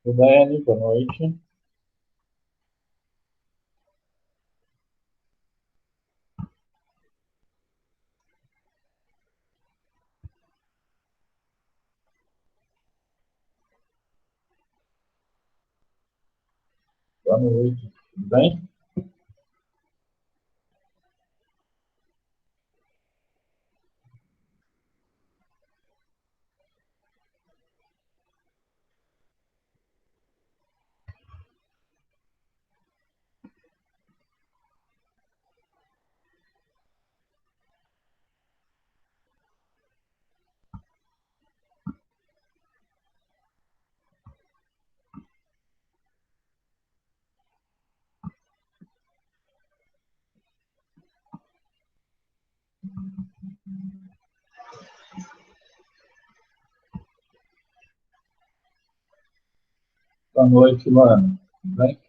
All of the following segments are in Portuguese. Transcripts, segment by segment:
Oi, Daiane, boa noite. Boa noite. Tudo bem? Boa noite, mano. Tudo bem?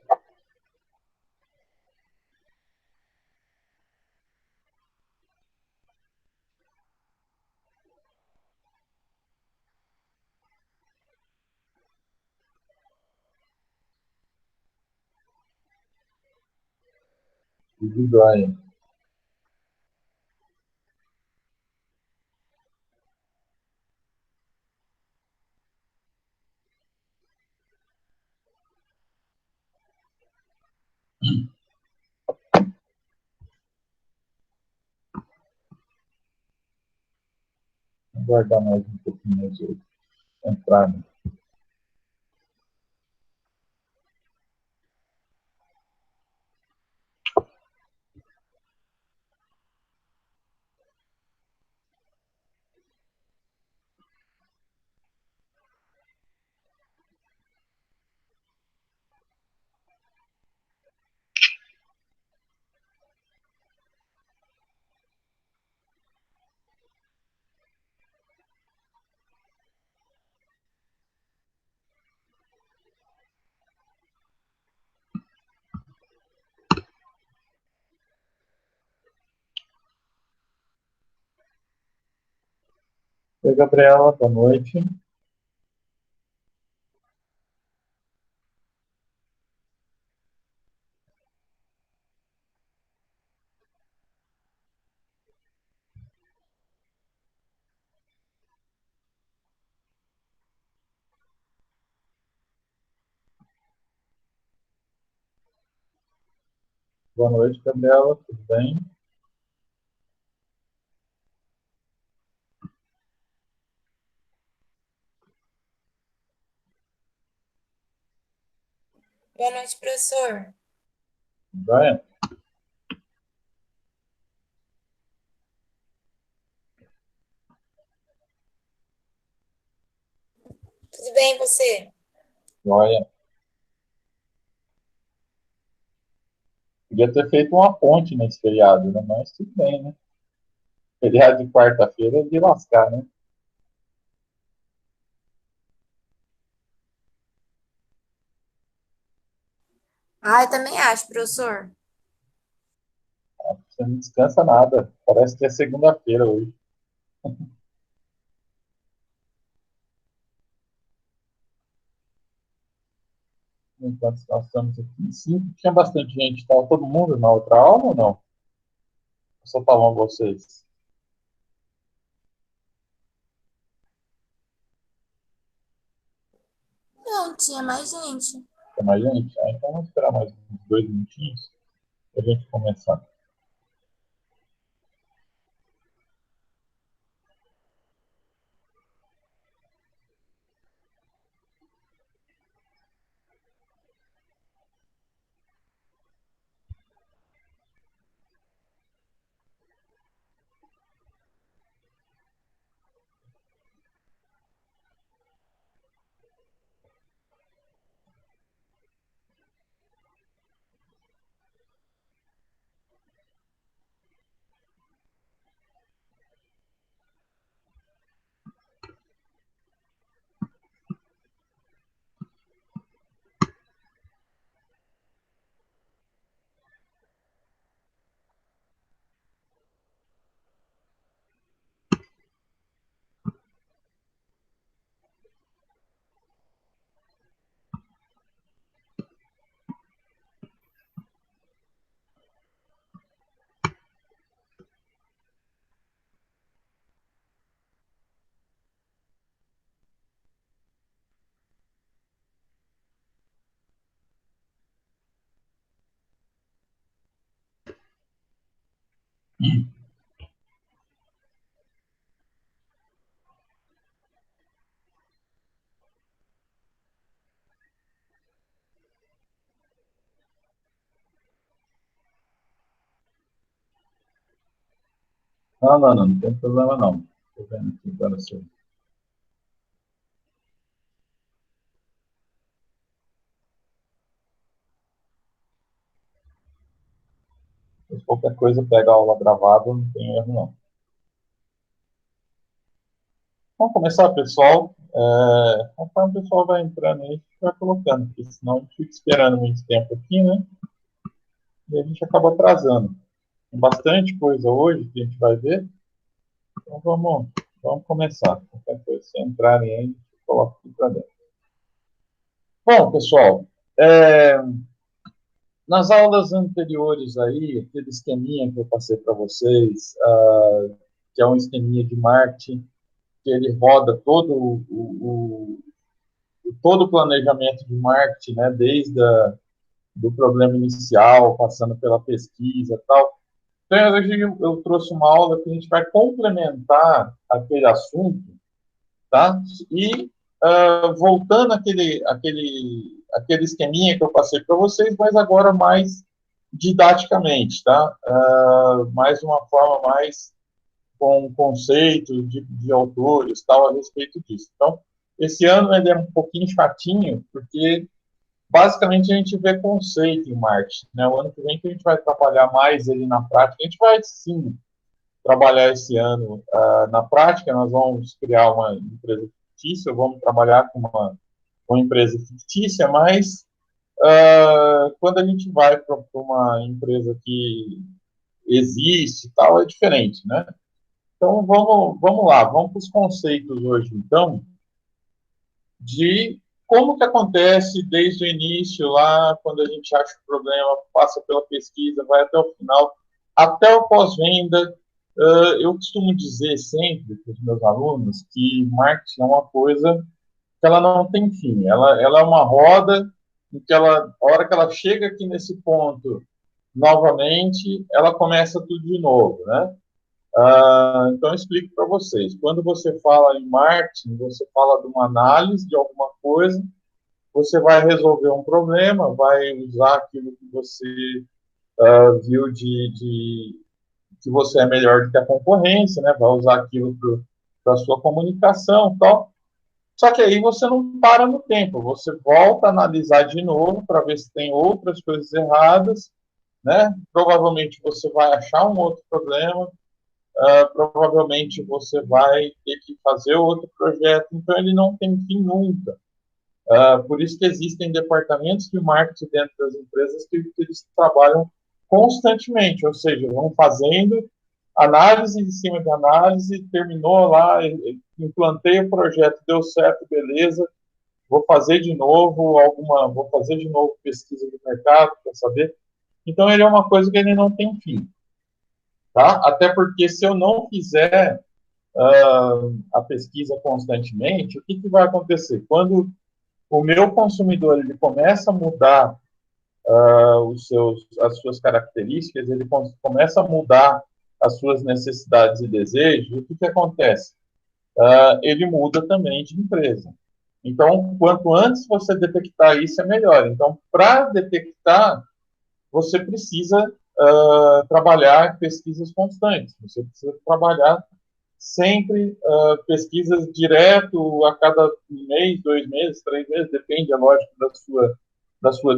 Tudo jóia. Vou aguardar mais um pouquinho de entrar. Oi, Gabriela, boa noite. Boa noite, Gabriela, tudo bem? Boa noite, professor. Tudo jóia? Tudo bem, e você? Jóia. Podia ter feito uma ponte nesse feriado, né? Mas tudo bem, né? Feriado de quarta-feira é de lascar, né? Ah, eu também acho, professor. Você não descansa nada. Parece que é segunda-feira hoje. Enquanto nós estamos aqui, sim, tinha bastante gente. Estava todo mundo na outra aula ou não? Só estavam vocês? Não, tinha mais gente. Tem mais gente? Ah, então vamos esperar mais uns 2 minutinhos para a gente começar. Não, não, não, não tem problema não. Estou vendo aqui agora sim. Se qualquer coisa, pega a aula gravada, não tem erro não. Vamos começar, pessoal. Conforme o pessoal vai entrando aí, a gente vai colocando, porque senão a gente fica esperando muito tempo aqui, né? E a gente acaba atrasando. Tem bastante coisa hoje que a gente vai ver. Então vamos começar. Qualquer coisa, se entrarem aí, a gente coloca aqui para dentro. Bom, pessoal, nas aulas anteriores aí, aquele esqueminha que eu passei para vocês, que é um esqueminha de marketing, que ele roda todo o planejamento de marketing, né, desde do problema inicial, passando pela pesquisa e tal. Então, hoje eu trouxe uma aula que a gente vai complementar aquele assunto, tá? E voltando aquele esqueminha que eu passei para vocês, mas agora mais didaticamente, tá? Mais uma forma mais com conceito de autores, tal, a respeito disso. Então, esse ano ele é um pouquinho chatinho, porque basicamente a gente vê conceito em marketing, né? O ano que vem que a gente vai trabalhar mais ele na prática, a gente vai sim trabalhar esse ano na prática, nós vamos criar uma empresa fictícia, vamos trabalhar com uma empresa fictícia, mas quando a gente vai para uma empresa que existe e tal, é diferente, né? Então, vamos lá, vamos para os conceitos hoje, então, de como que acontece desde o início, lá, quando a gente acha o problema, passa pela pesquisa, vai até o final, até o pós-venda. Eu costumo dizer sempre para os meus alunos que marketing é uma coisa que ela não tem fim, ela é uma roda em que a hora que ela chega aqui nesse ponto, novamente, ela começa tudo de novo, né? Então, eu explico para vocês. Quando você fala em marketing, você fala de uma análise de alguma coisa, você vai resolver um problema, vai usar aquilo que você viu que você é melhor do que a concorrência, né? Vai usar aquilo para a sua comunicação e tal. Só que aí você não para no tempo, você volta a analisar de novo para ver se tem outras coisas erradas, né? Provavelmente você vai achar um outro problema, provavelmente você vai ter que fazer outro projeto, então ele não tem fim nunca. Por isso que existem departamentos de marketing dentro das empresas que eles trabalham constantemente, ou seja, vão fazendo análise em cima de análise, terminou lá, implantei o projeto, deu certo, beleza, vou fazer de novo pesquisa de mercado para saber. Então ele é uma coisa que ele não tem fim, tá? Até porque se eu não fizer a pesquisa constantemente, o que vai acontecer? Quando o meu consumidor ele começa a mudar as suas características, ele começa a mudar as suas necessidades e desejos, o que acontece? Ele muda também de empresa. Então, quanto antes você detectar isso, é melhor. Então, para detectar, você precisa trabalhar pesquisas constantes, você precisa trabalhar sempre pesquisas direto a cada mês, 2 meses, 3 meses, depende, é lógico, da sua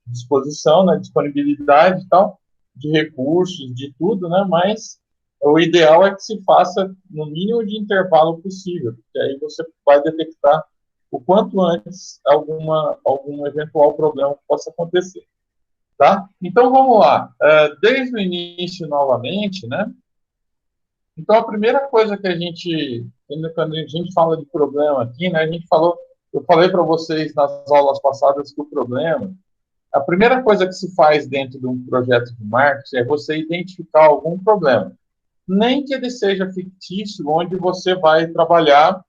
disposição, né, disponibilidade e tal, de recursos, de tudo, né, mas o ideal é que se faça no mínimo de intervalo possível, porque aí você vai detectar o quanto antes algum eventual problema que possa acontecer. Tá? Então, vamos lá. Desde o início, novamente, né? Então, a primeira coisa que quando a gente fala de problema aqui, né, eu falei para vocês nas aulas passadas que o problema, a primeira coisa que se faz dentro de um projeto de marketing é você identificar algum problema, nem que ele seja fictício, onde você vai trabalhar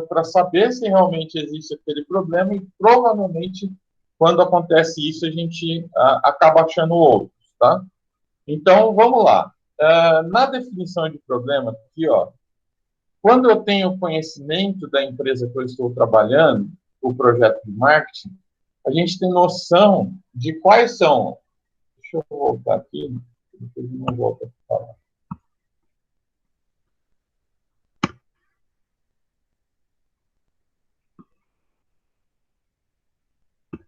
para saber se realmente existe aquele problema e provavelmente quando acontece isso a gente acaba achando outros, tá? Então, vamos lá. Na definição de problema, aqui, ó, quando eu tenho conhecimento da empresa que eu estou trabalhando, o projeto de marketing, a gente tem noção de quais são. Deixa eu voltar aqui, depois eu não volto a falar.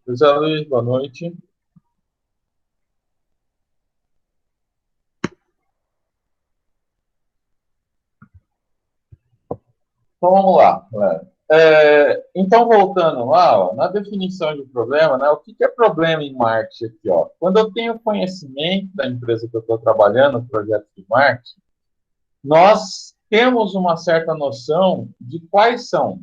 José Luiz, boa noite. Então, vamos lá, galera. Então, voltando lá, ó, na definição de problema, né, o que é problema em marketing aqui? Ó? Quando eu tenho conhecimento da empresa que eu estou trabalhando, no projeto de marketing, nós temos uma certa noção de quais são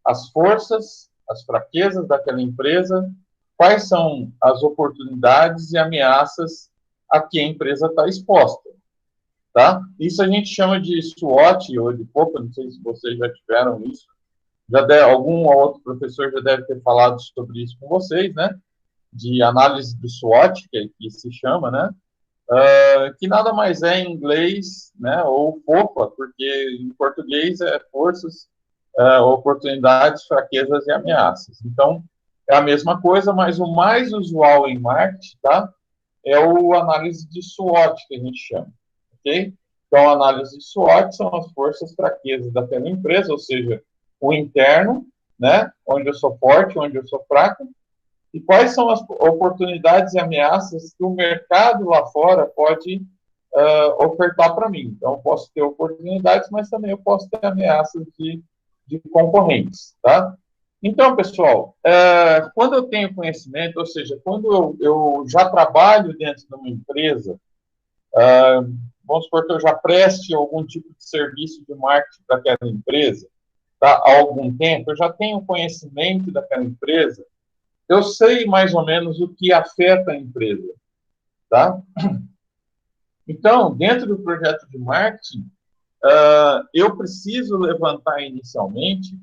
as forças, as fraquezas daquela empresa, quais são as oportunidades e ameaças a que a empresa está exposta. Tá? Isso a gente chama de SWOT ou de POPA, não sei se vocês já tiveram isso. Algum outro professor já deve ter falado sobre isso com vocês, né? De análise do SWOT, que se chama, né? Que nada mais é em inglês, né? Ou POPA, porque em português é forças, oportunidades, fraquezas e ameaças. Então, é a mesma coisa, mas o mais usual em marketing, tá? É o análise de SWOT, que a gente chama, ok? Então, a análise de SWOT são as forças, fraquezas daquela empresa, ou seja, o interno, né? Onde eu sou forte, onde eu sou fraco, e quais são as oportunidades e ameaças que o mercado lá fora pode ofertar para mim. Então, eu posso ter oportunidades, mas também eu posso ter ameaças de concorrentes, tá? Então, pessoal, quando eu tenho conhecimento, ou seja, quando eu já trabalho dentro de uma empresa, vamos supor que eu já preste algum tipo de serviço de marketing para aquela empresa, tá? Há algum tempo, eu já tenho conhecimento daquela empresa, eu sei mais ou menos o que afeta a empresa, tá? Então, dentro do projeto de marketing, eu preciso levantar inicialmente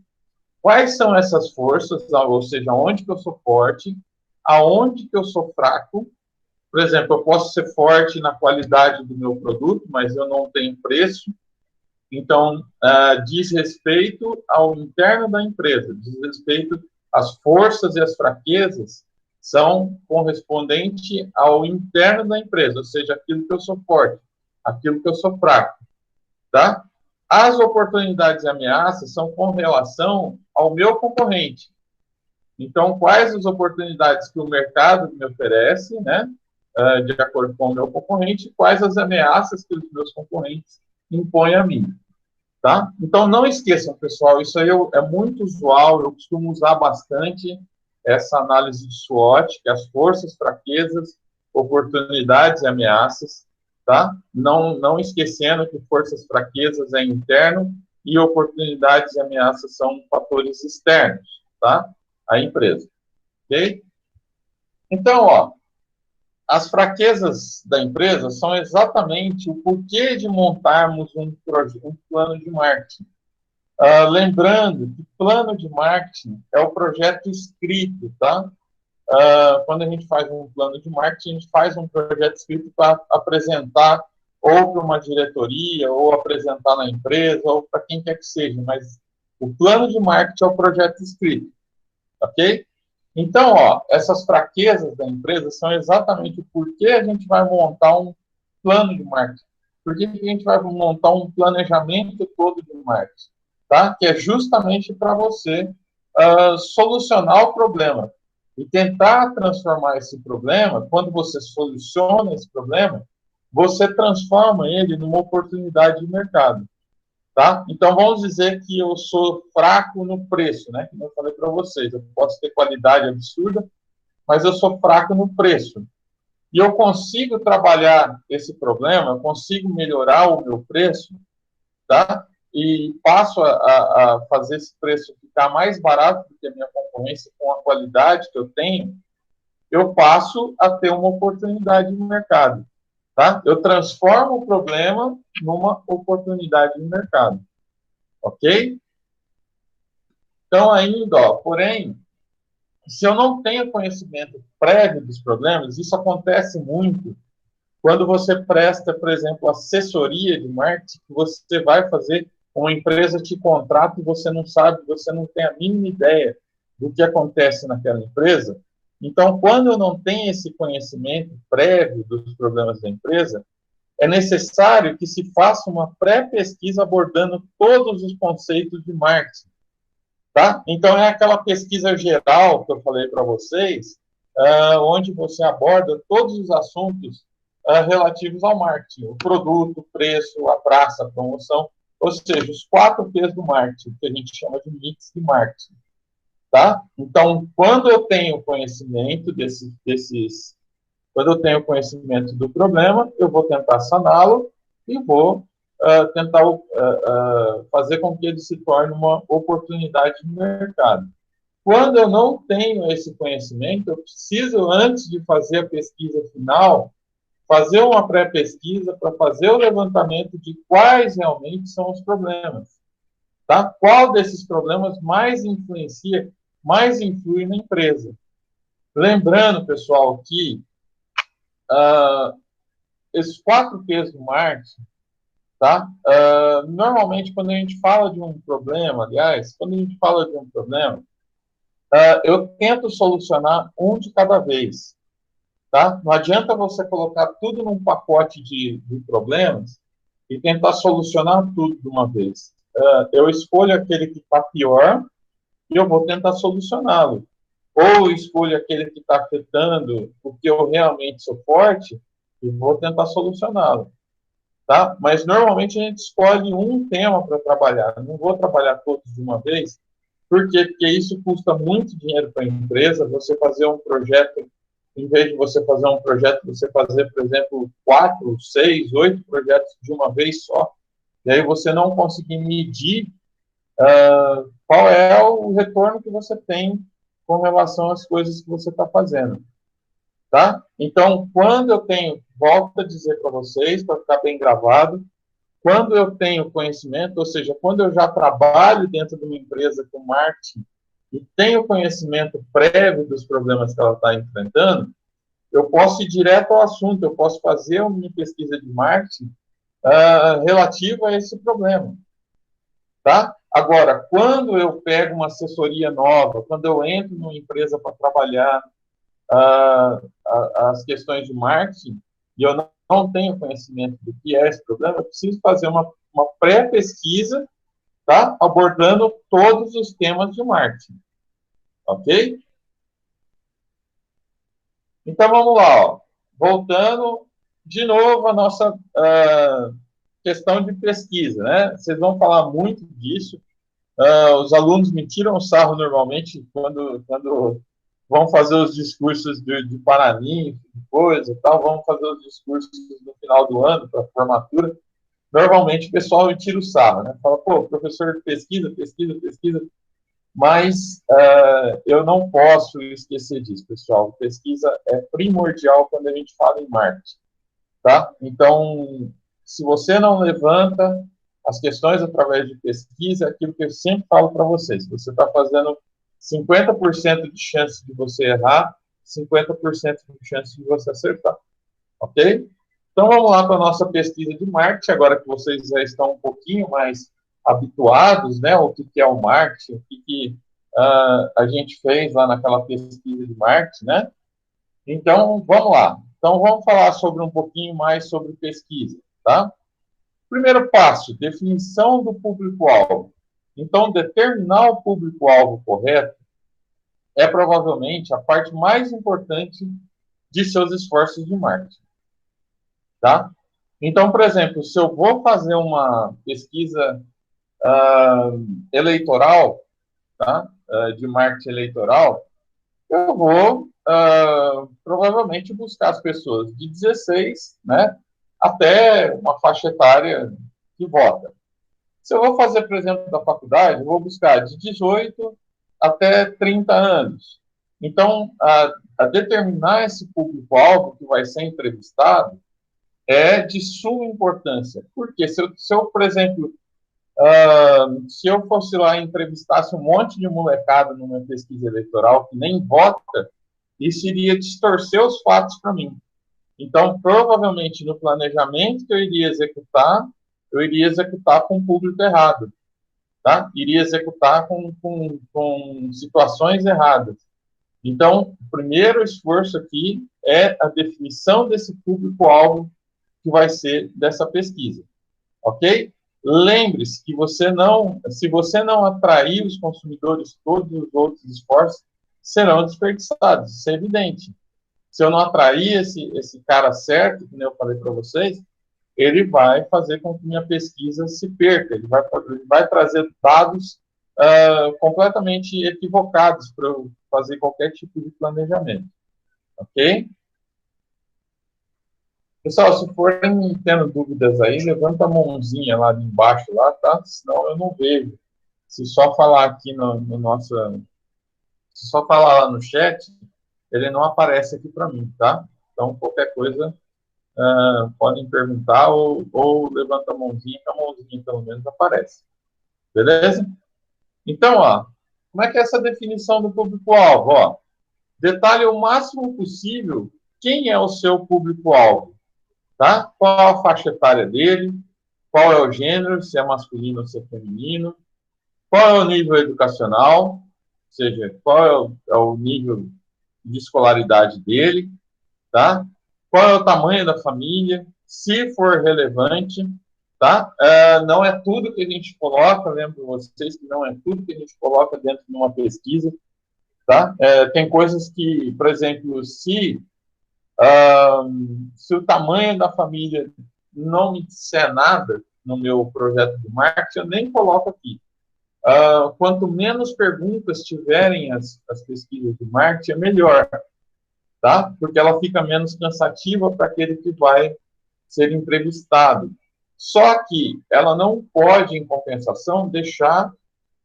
quais são essas forças, ou seja, onde que eu sou forte, aonde que eu sou fraco. Por exemplo, eu posso ser forte na qualidade do meu produto, mas eu não tenho preço. Então, diz respeito ao interno da empresa, diz respeito às forças e às fraquezas são correspondentes ao interno da empresa, ou seja, aquilo que eu sou forte, aquilo que eu sou fraco, tá? As oportunidades e ameaças são com relação ao meu concorrente. Então, quais as oportunidades que o mercado me oferece, né, de acordo com o meu concorrente, e quais as ameaças que os meus concorrentes impõem a mim. Tá? Então, não esqueçam, pessoal, isso aí é muito usual, eu costumo usar bastante essa análise de SWOT, que é as forças, fraquezas, oportunidades e ameaças, tá? Não esquecendo que forças, fraquezas é interno e oportunidades e ameaças são fatores externos, tá? A empresa, ok? Então, ó, as fraquezas da empresa são exatamente o porquê de montarmos um plano de marketing. Lembrando que plano de marketing é o projeto escrito, tá? Quando a gente faz um plano de marketing, a gente faz um projeto escrito para apresentar ou para uma diretoria, ou apresentar na empresa, ou para quem quer que seja, mas o plano de marketing é o projeto escrito, ok? Então, ó, essas fraquezas da empresa são exatamente o porquê a gente vai montar um plano de marketing. Por que a gente vai montar um planejamento todo de marketing? Tá? Que é justamente para você solucionar o problema. E tentar transformar esse problema, quando você soluciona esse problema, você transforma ele numa oportunidade de mercado. Tá? Então, vamos dizer que eu sou fraco no preço, né? Como eu falei para vocês, eu posso ter qualidade absurda, mas eu sou fraco no preço. E eu consigo trabalhar esse problema, eu consigo melhorar o meu preço, tá? E passo a fazer esse preço ficar mais barato do que a minha concorrência com a qualidade que eu tenho, eu passo a ter uma oportunidade de mercado. Tá? Eu transformo o problema numa oportunidade de mercado. Ok? Então, ainda, ó, porém, se eu não tenho conhecimento prévio dos problemas, isso acontece muito quando você presta, por exemplo, assessoria de marketing, você vai fazer, uma empresa te contrata e você não sabe, você não tem a mínima ideia do que acontece naquela empresa. Então, quando eu não tenho esse conhecimento prévio dos problemas da empresa, é necessário que se faça uma pré-pesquisa abordando todos os conceitos de marketing. Tá? Então, é aquela pesquisa geral que eu falei para vocês, onde você aborda todos os assuntos relativos ao marketing, o produto, o preço, a praça, a promoção, ou seja, os 4 P's do marketing, que a gente chama de mix de marketing. Tá? Então, quando eu tenho conhecimento quando eu tenho conhecimento do problema, eu vou tentar saná-lo e vou tentar fazer com que ele se torne uma oportunidade de mercado. Quando eu não tenho esse conhecimento, eu preciso, antes de fazer a pesquisa final, fazer uma pré-pesquisa para fazer o levantamento de quais realmente são os problemas. Tá? Qual desses problemas mais influencia, mais influi na empresa? Lembrando, pessoal, que esses 4 P's do marketing, tá? Normalmente, quando a gente fala de um problema, aliás, quando a gente fala de um problema, eu tento solucionar um de cada vez, tá? Não adianta você colocar tudo num pacote de problemas e tentar solucionar tudo de uma vez. Eu escolho aquele que está pior e eu vou tentar solucioná-lo. Ou escolho aquele que está afetando o que eu realmente sou forte e vou tentar solucioná-lo. Tá? Mas normalmente a gente escolhe um tema para trabalhar. Não vou trabalhar todos de uma vez. Por quê? Porque isso custa muito dinheiro para a empresa. Você fazer um projeto, em vez de você fazer um projeto, você fazer, por exemplo, 4, 6, 8 projetos de uma vez só. E aí você não conseguir medir qual é o retorno que você tem com relação às coisas que você está fazendo. Tá? Então, quando eu tenho, volto a dizer para vocês, para ficar bem gravado, quando eu tenho conhecimento, ou seja, quando eu já trabalho dentro de uma empresa com marketing e tenho conhecimento prévio dos problemas que ela está enfrentando, eu posso ir direto ao assunto, eu posso fazer uma minha pesquisa de marketing relativa a esse problema. Tá? Agora, quando eu pego uma assessoria nova, quando eu entro numa empresa para trabalhar as questões de marketing, e eu não tenho conhecimento do que é esse problema, eu preciso fazer uma pré-pesquisa, tá? Abordando todos os temas de marketing. Ok? Então, vamos lá. Ó. Voltando de novo à nossa questão de pesquisa. Né? Vocês vão falar muito disso. Os alunos me tiram o sarro normalmente quando vão fazer os discursos de Paraninfo, de coisa e tal, vão fazer os discursos no final do ano, para a formatura. Normalmente o pessoal me tira o sarro, né? Fala, pô, professor, pesquisa, mas eu não posso esquecer disso, pessoal. Pesquisa é primordial quando a gente fala em marketing, tá? Então, se você não levanta as questões através de pesquisa, é aquilo que eu sempre falo para vocês. Você está fazendo 50% de chance de você errar, 50% de chance de você acertar. Ok? Então, vamos lá para a nossa pesquisa de marketing, agora que vocês já estão um pouquinho mais habituados, né, o que é o marketing, o que a gente fez lá naquela pesquisa de marketing, né? Então, vamos lá. Então, vamos falar sobre um pouquinho mais sobre pesquisa, tá? Primeiro passo, definição do público-alvo. Então, determinar o público-alvo correto é provavelmente a parte mais importante de seus esforços de marketing. Tá? Então, por exemplo, se eu vou fazer uma pesquisa eleitoral, tá? De marketing eleitoral, eu vou provavelmente buscar as pessoas de 16, né, até uma faixa etária que vota. Se eu vou fazer, por exemplo, da faculdade, eu vou buscar de 18 até 30 anos. Então, a determinar esse público-alvo que vai ser entrevistado é de suma importância. Porque se eu por exemplo, se eu fosse lá e entrevistasse um monte de molecada numa pesquisa eleitoral que nem vota, isso iria distorcer os fatos para mim. Então, provavelmente, no planejamento que eu iria executar com o público errado, tá? Iria executar com situações erradas. Então, o primeiro esforço aqui é a definição desse público-alvo que vai ser dessa pesquisa, ok? Lembre-se que se você não atrair os consumidores, todos os outros esforços serão desperdiçados, isso é evidente. Se eu não atrair esse cara certo, como eu falei para vocês, ele vai fazer com que minha pesquisa se perca, ele vai trazer dados completamente equivocados para eu fazer qualquer tipo de planejamento, ok? Pessoal, se forem tendo dúvidas aí, levanta a mãozinha lá de embaixo, lá, tá? Senão eu não vejo. Se só falar aqui no nosso... Se só falar lá no chat, ele não aparece aqui para mim, tá? Então, qualquer coisa, podem perguntar ou levanta a mãozinha, que a mãozinha pelo menos aparece. Beleza? Então, ó, como é que é essa definição do público-alvo? Ó, detalhe o máximo possível quem é o seu público-alvo, tá? Qual a faixa etária dele, qual é o gênero, se é masculino ou se é feminino, qual é o nível educacional, ou seja, qual é o nível de escolaridade dele, tá? Qual é o tamanho da família, se for relevante, tá? Não é tudo que a gente coloca, lembro vocês que não é tudo que a gente coloca dentro de uma pesquisa, tá? Tem coisas que, por exemplo, se o tamanho da família não me disser nada no meu projeto de marketing, eu nem coloco aqui. Quanto menos perguntas tiverem as pesquisas de marketing, é melhor, tá? Porque ela fica menos cansativa para aquele que vai ser entrevistado. Só que ela não pode, em compensação, deixar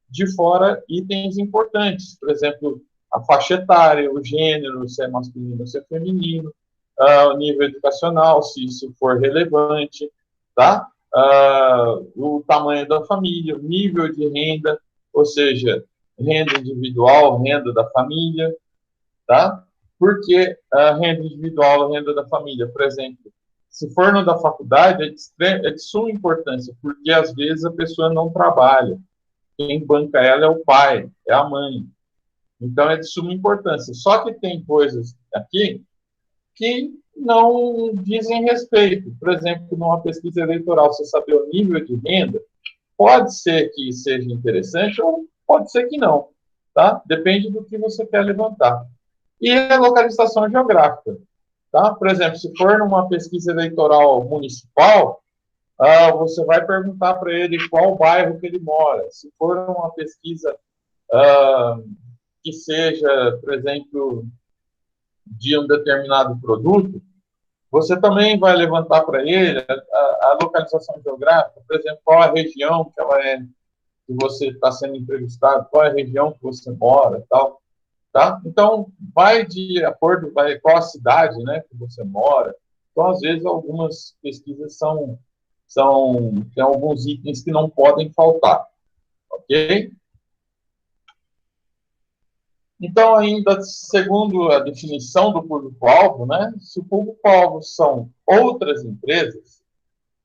de fora itens importantes. Por exemplo, a faixa etária, o gênero, se é masculino ou se é feminino, o nível educacional, se isso for relevante, tá? O tamanho da família, o nível de renda, ou seja, renda individual, renda da família, tá? Porque a renda individual, a renda da família, por exemplo, se for no da faculdade, é de suma importância, porque às vezes a pessoa não trabalha. Quem banca ela é o pai, é a mãe. Então é de suma importância. Só que tem coisas aqui que não dizem respeito. Por exemplo, numa pesquisa eleitoral, você saber o nível de renda, pode ser que seja interessante ou pode ser que não, tá? Depende do que você quer levantar. E a localização geográfica, tá? Por exemplo, se for numa pesquisa eleitoral municipal, você vai perguntar para ele qual bairro que ele mora. Se for uma pesquisa que seja, por exemplo, de um determinado produto, você também vai levantar para ele a localização geográfica, por exemplo, qual a região que ela é, que você está sendo entrevistado, qual é a região que você mora, tal, tá? Então, vai de acordo, qual a cidade, né, que você mora. Então, às vezes, algumas pesquisas tem alguns itens que não podem faltar, ok? Então, ainda segundo a definição do público-alvo, né, se o público-alvo são outras empresas,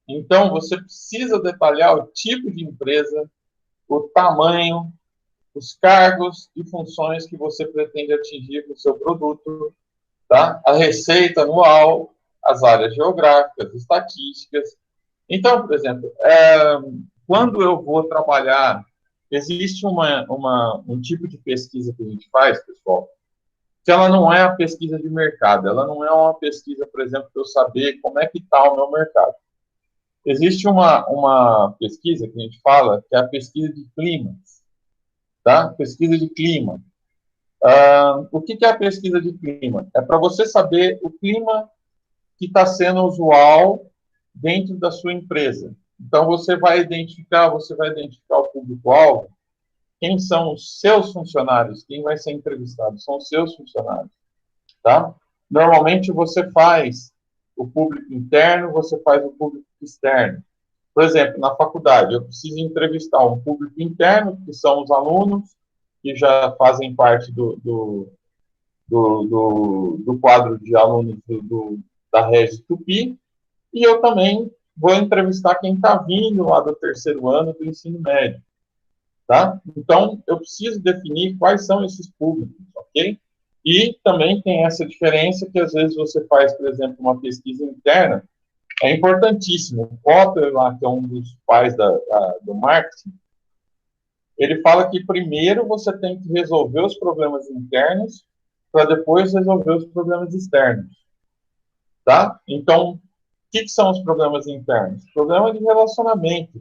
então você precisa detalhar o tipo de empresa, o tamanho, os cargos e funções que você pretende atingir com o seu produto, tá? A receita anual, as áreas geográficas, estatísticas. Então, por exemplo, quando eu vou trabalhar, existe um tipo de pesquisa que a gente faz, pessoal, que ela não é a pesquisa de mercado, ela não é uma pesquisa, por exemplo, para eu saber como é que está o meu mercado. Existe uma pesquisa que a gente fala, que é a pesquisa de clima, tá? Pesquisa de clima. O que é a pesquisa de clima? É para você saber o clima que está sendo usual dentro da sua empresa. Então, você vai identificar o público-alvo, quem são os seus funcionários, quem vai ser entrevistado são os seus funcionários, tá? Normalmente, você faz o público interno, você faz o público externo. Por exemplo, na faculdade, eu preciso entrevistar um público interno, que são os alunos, que já fazem parte do quadro de alunos da Rede Tupi, e eu também vou entrevistar quem está vindo lá do terceiro ano do ensino médio, tá? Então, eu preciso definir quais são esses públicos, ok? E também tem essa diferença que, às vezes, você faz, por exemplo, uma pesquisa interna, é importantíssimo. O Popper, lá, que é um dos pais do marketing, ele fala que primeiro você tem que resolver os problemas internos para depois resolver os problemas externos, tá? Então, o que são os problemas internos? Problemas de relacionamento,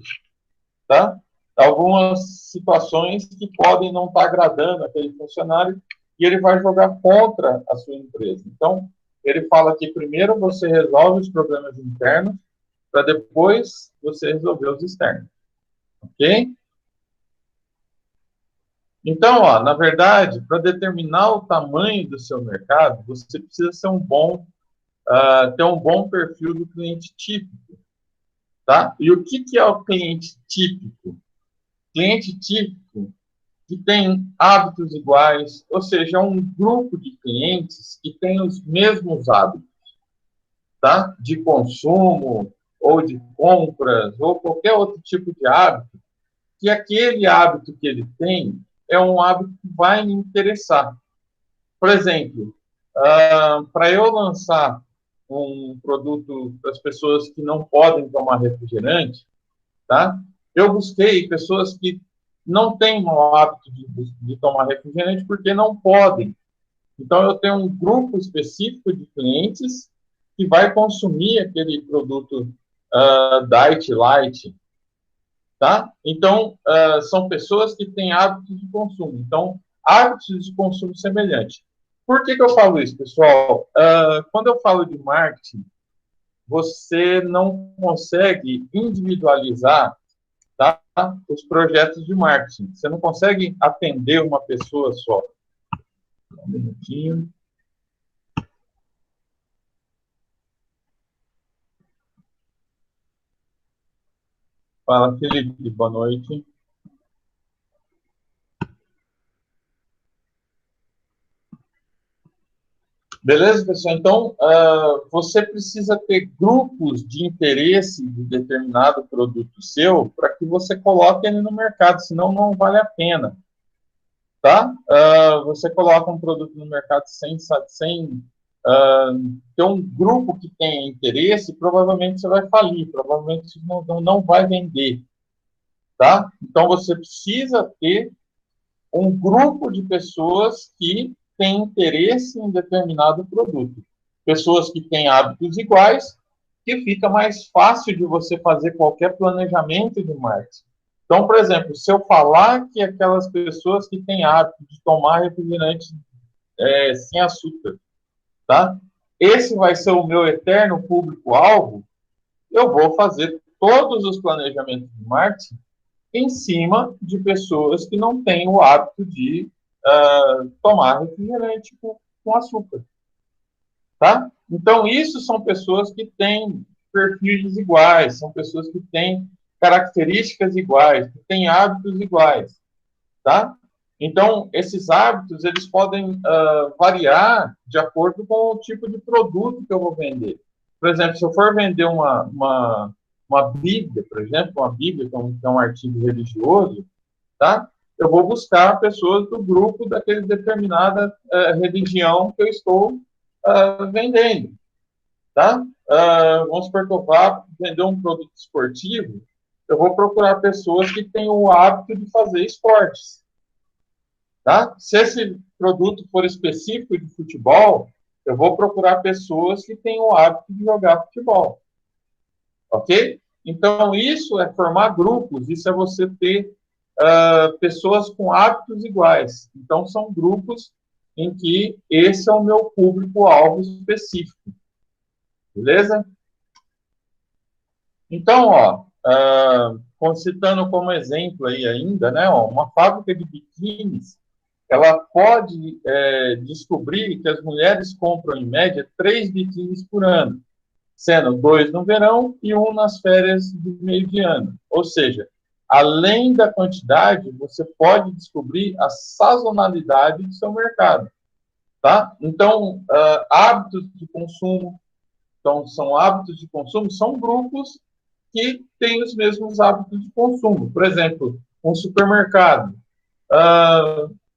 tá? Algumas situações que podem não estar agradando aquele funcionário e ele vai jogar contra a sua empresa. Então, ele fala que primeiro você resolve os problemas internos para depois você resolver os externos, ok? Então, ó, na verdade, para determinar o tamanho do seu mercado, você precisa ser ter um bom perfil do cliente típico, tá? E o que é o cliente típico? Cliente típico que tem hábitos iguais, ou seja, um grupo de clientes que tem os mesmos hábitos, tá? De consumo, ou de compras, ou qualquer outro tipo de hábito, que aquele hábito que ele tem é um hábito que vai me interessar. Por exemplo, para eu lançar um produto para as pessoas que não podem tomar refrigerante, tá? Eu busquei pessoas que não têm o hábito de tomar refrigerante porque não podem. Então, eu tenho um grupo específico de clientes que vai consumir aquele produto Diet Light, tá? Então, são pessoas que têm hábitos de consumo. Então, hábitos de consumo semelhantes. Por que eu falo isso, pessoal? Quando eu falo de marketing, você não consegue individualizar, tá, os projetos de marketing. Você não consegue atender uma pessoa só. Um minutinho. Fala, Felipe, boa noite. Beleza, pessoal? Então, você precisa ter grupos de interesse de determinado produto seu para que você coloque ele no mercado, senão não vale a pena, tá? Você coloca um produto no mercado sem ter um grupo que tenha interesse, provavelmente você vai falir, provavelmente não vai vender, tá? Então, você precisa ter um grupo de pessoas que têm interesse em determinado produto. Pessoas que têm hábitos iguais, que fica mais fácil de você fazer qualquer planejamento de marketing. Então, por exemplo, se eu falar que aquelas pessoas que têm hábito de tomar refrigerante sem açúcar, tá? Esse vai ser o meu eterno público-alvo, eu vou fazer todos os planejamentos de marketing em cima de pessoas que não têm o hábito de tomar refrigerante com açúcar, tá? Então, isso são pessoas que têm perfis iguais, são pessoas que têm características iguais, que têm hábitos iguais, tá? Então, esses hábitos, eles podem variar de acordo com o tipo de produto que eu vou vender. Por exemplo, se eu for vender uma Bíblia, por exemplo, uma Bíblia, que é um artigo religioso, tá? Eu vou buscar pessoas do grupo daquela determinada religião que eu estou vendendo, tá? Vamos supor que eu vá vender um produto esportivo, eu vou procurar pessoas que têm o hábito de fazer esportes, tá? Se esse produto for específico de futebol, eu vou procurar pessoas que têm o hábito de jogar futebol, ok? Então, isso é formar grupos, isso é você ter pessoas com hábitos iguais. Então, são grupos em que esse é o meu público-alvo específico. Beleza? Então, citando como exemplo aí ainda, né, uma fábrica de biquínis, ela pode descobrir que as mulheres compram, em média, 3 biquínis por ano, sendo 2 no verão e 1 nas férias do meio de ano. Ou seja, além da quantidade, você pode descobrir a sazonalidade do seu mercado, tá? Então, hábitos de consumo, Então, são hábitos de consumo, são grupos que têm os mesmos hábitos de consumo. Por exemplo, um supermercado.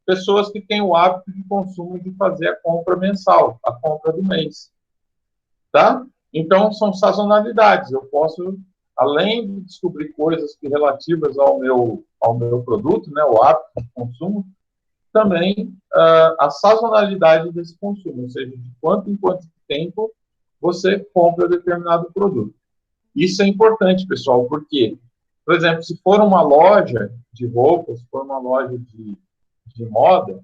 Pessoas que têm o hábito de consumo de fazer a compra mensal, a compra do mês. Tá? Então, são sazonalidades. Eu posso, além de descobrir coisas que relativas ao meu produto, né, o hábito de consumo, também a sazonalidade desse consumo, ou seja, de quanto em quanto tempo você compra determinado produto. Isso é importante, pessoal, porque, por exemplo, se for uma loja de roupas, se for uma loja de moda,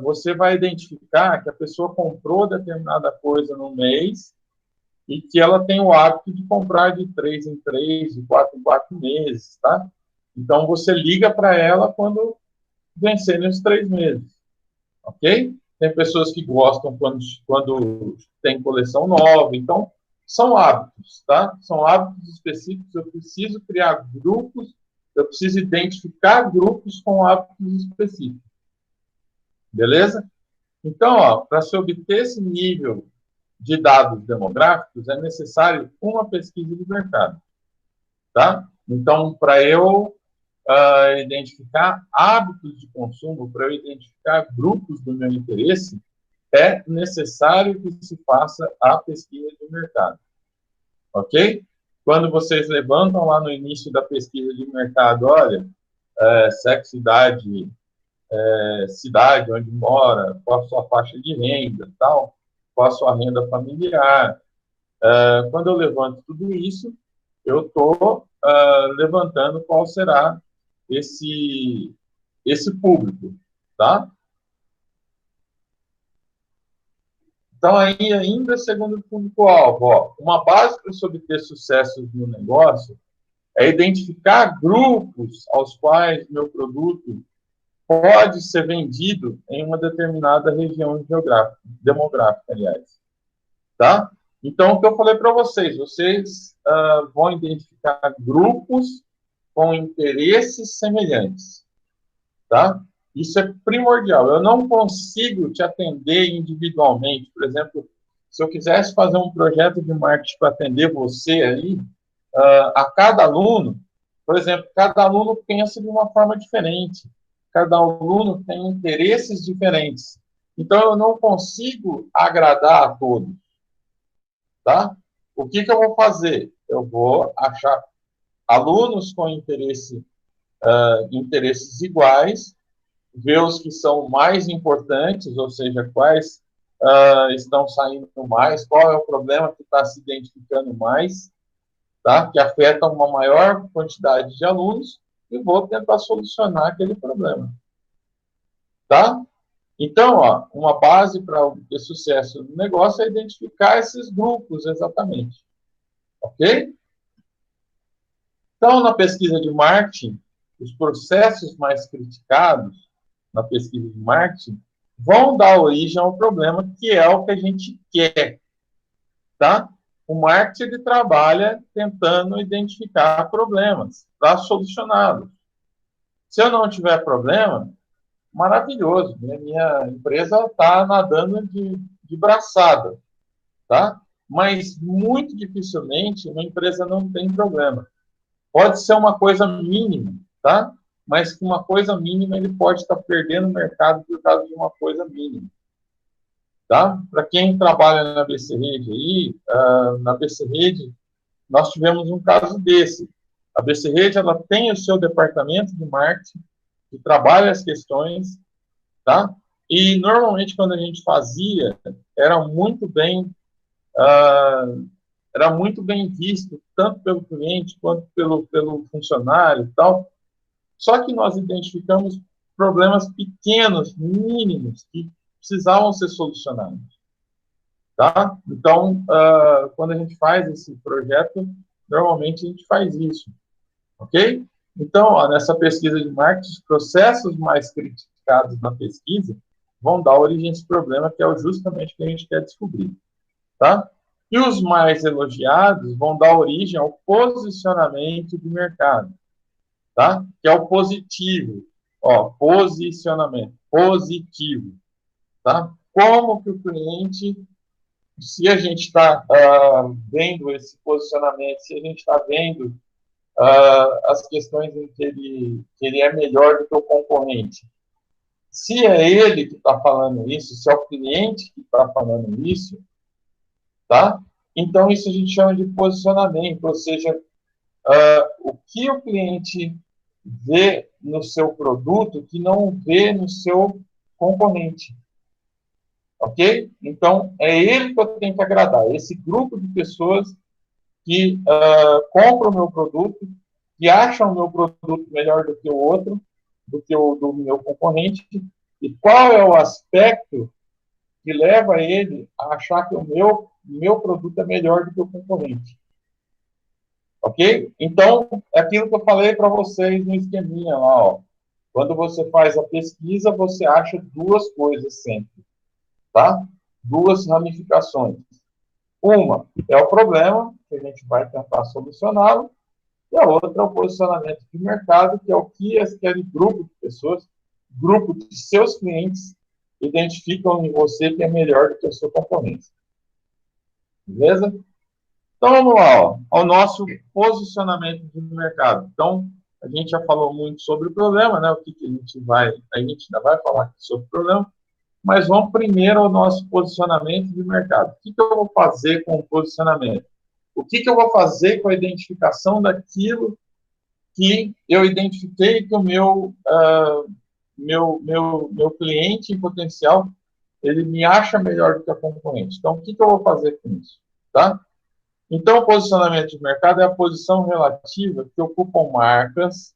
você vai identificar que a pessoa comprou determinada coisa no mês e que ela tem o hábito de comprar de 3 em 3, de 4 em 4 meses, tá? Então, você liga para ela quando vencerem os 3 meses, ok? Tem pessoas que gostam quando tem coleção nova, então, são hábitos, tá? São hábitos específicos, eu preciso criar grupos, eu preciso identificar grupos com hábitos específicos, beleza? Então, para se obter esse nível de dados demográficos, é necessário uma pesquisa de mercado, tá? Então, para eu identificar hábitos de consumo, para eu identificar grupos do meu interesse, é necessário que se faça a pesquisa de mercado, ok? Quando vocês levantam lá no início da pesquisa de mercado, olha, sexo, idade, cidade onde mora, qual a sua faixa de renda, tal, qual a sua renda familiar. Quando eu levanto tudo isso, eu estou levantando qual será esse público, tá? Então, aí, ainda segundo o público-alvo, uma base para se obter sucesso no negócio é identificar grupos aos quais meu produto pode ser vendido em uma determinada região geográfica, demográfica, aliás. Tá? Então, o que eu falei para vocês, vocês vão identificar grupos com interesses semelhantes. Tá? Isso é primordial. Eu não consigo te atender individualmente. Por exemplo, se eu quisesse fazer um projeto de marketing para atender você aí, a cada aluno, por exemplo, cada aluno pensa de uma forma diferente. Cada aluno tem interesses diferentes. Então, eu não consigo agradar a todos. Tá? O que eu vou fazer? Eu vou achar alunos com interesses iguais, ver os que são mais importantes, ou seja, quais estão saindo mais, qual é o problema que está se identificando mais, tá? Que afeta uma maior quantidade de alunos, e vou tentar solucionar aquele problema. Tá? Então, uma base para o sucesso do negócio é identificar esses grupos exatamente. Ok? Então, na pesquisa de marketing, os processos mais criticados na pesquisa de marketing vão dar origem ao problema, que é o que a gente quer. Tá? O marketing ele trabalha tentando identificar problemas para solucioná-los. Se eu não tiver problema, maravilhoso. Minha empresa está nadando de braçada. Tá? Mas, muito dificilmente, uma empresa não tem problema. Pode ser uma coisa mínima, tá? Mas com uma coisa mínima ele pode estar perdendo o mercado por causa de uma coisa mínima, tá? Para quem trabalha na BC Rede aí, na BC Rede nós tivemos um caso desse. A BC Rede ela tem o seu departamento de marketing que trabalha as questões, tá? E normalmente quando a gente fazia era muito bem visto, tanto pelo cliente quanto pelo funcionário e tal. Só que nós identificamos problemas pequenos, mínimos, que precisavam ser solucionados. Tá? Então, quando a gente faz esse projeto, normalmente a gente faz isso. Ok? Então, nessa pesquisa de marketing, os processos mais criticados na pesquisa vão dar origem a esse problema, que é justamente o que a gente quer descobrir. Tá? E os mais elogiados vão dar origem ao posicionamento de mercado, tá? Que é o positivo. Posicionamento positivo, tá? Como que o cliente se a gente está vendo esse posicionamento, se a gente está vendo as questões em que ele é melhor do que o concorrente, se é ele que está falando isso, se é o cliente que está falando isso, tá? Então, isso a gente chama de posicionamento, ou seja, o que o cliente vê no seu produto que não vê no seu concorrente. Ok? Então, é ele que eu tenho que agradar. Esse grupo de pessoas que compram o meu produto, que acham o meu produto melhor do que o outro, do que o do meu concorrente, e qual é o aspecto que leva ele a achar que o meu produto é melhor do que o concorrente. Ok? Então, é aquilo que eu falei para vocês no esqueminha lá, ó. Quando você faz a pesquisa, você acha duas coisas sempre, tá? Duas ramificações. Uma é o problema, que a gente vai tentar solucioná-lo, e a outra é o posicionamento de mercado, que é o que aquele grupo de pessoas, grupo de seus clientes, identificam em você que é melhor do que o seu concorrente. Beleza? Então, vamos lá, ó, ao nosso posicionamento de mercado. Então, a gente já falou muito sobre o problema, né? O que a gente ainda vai falar aqui sobre o problema, mas vamos primeiro ao nosso posicionamento de mercado. O que eu vou fazer com o posicionamento? O que eu vou fazer com a identificação daquilo que eu identifiquei que o meu cliente em potencial, ele me acha melhor do que a concorrente. Então, o que eu vou fazer com isso? Tá? Então, o posicionamento de mercado é a posição relativa que ocupam marcas,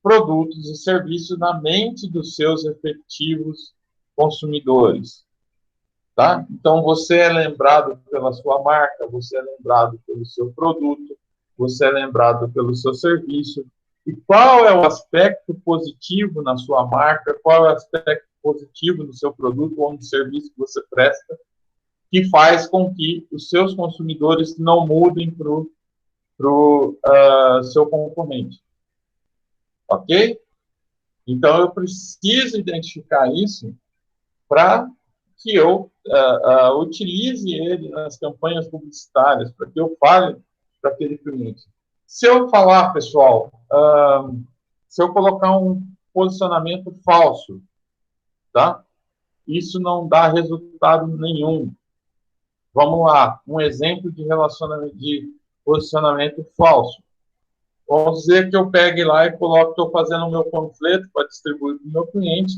produtos e serviços na mente dos seus respectivos consumidores. Tá? Então, você é lembrado pela sua marca, você é lembrado pelo seu produto, você é lembrado pelo seu serviço. E qual é o aspecto positivo na sua marca, qual é o aspecto positivo no seu produto ou no serviço que você presta, que faz com que os seus consumidores não mudem para o seu concorrente. Ok? Então, eu preciso identificar isso para que eu utilize ele nas campanhas publicitárias, para que eu fale para aquele cliente. Se eu falar, pessoal, se eu colocar um posicionamento falso, tá? Isso não dá resultado nenhum. Vamos lá, um exemplo de relacionamento de posicionamento falso. Vamos dizer que eu pegue lá e coloco, estou fazendo o meu panfleto para distribuir para o meu cliente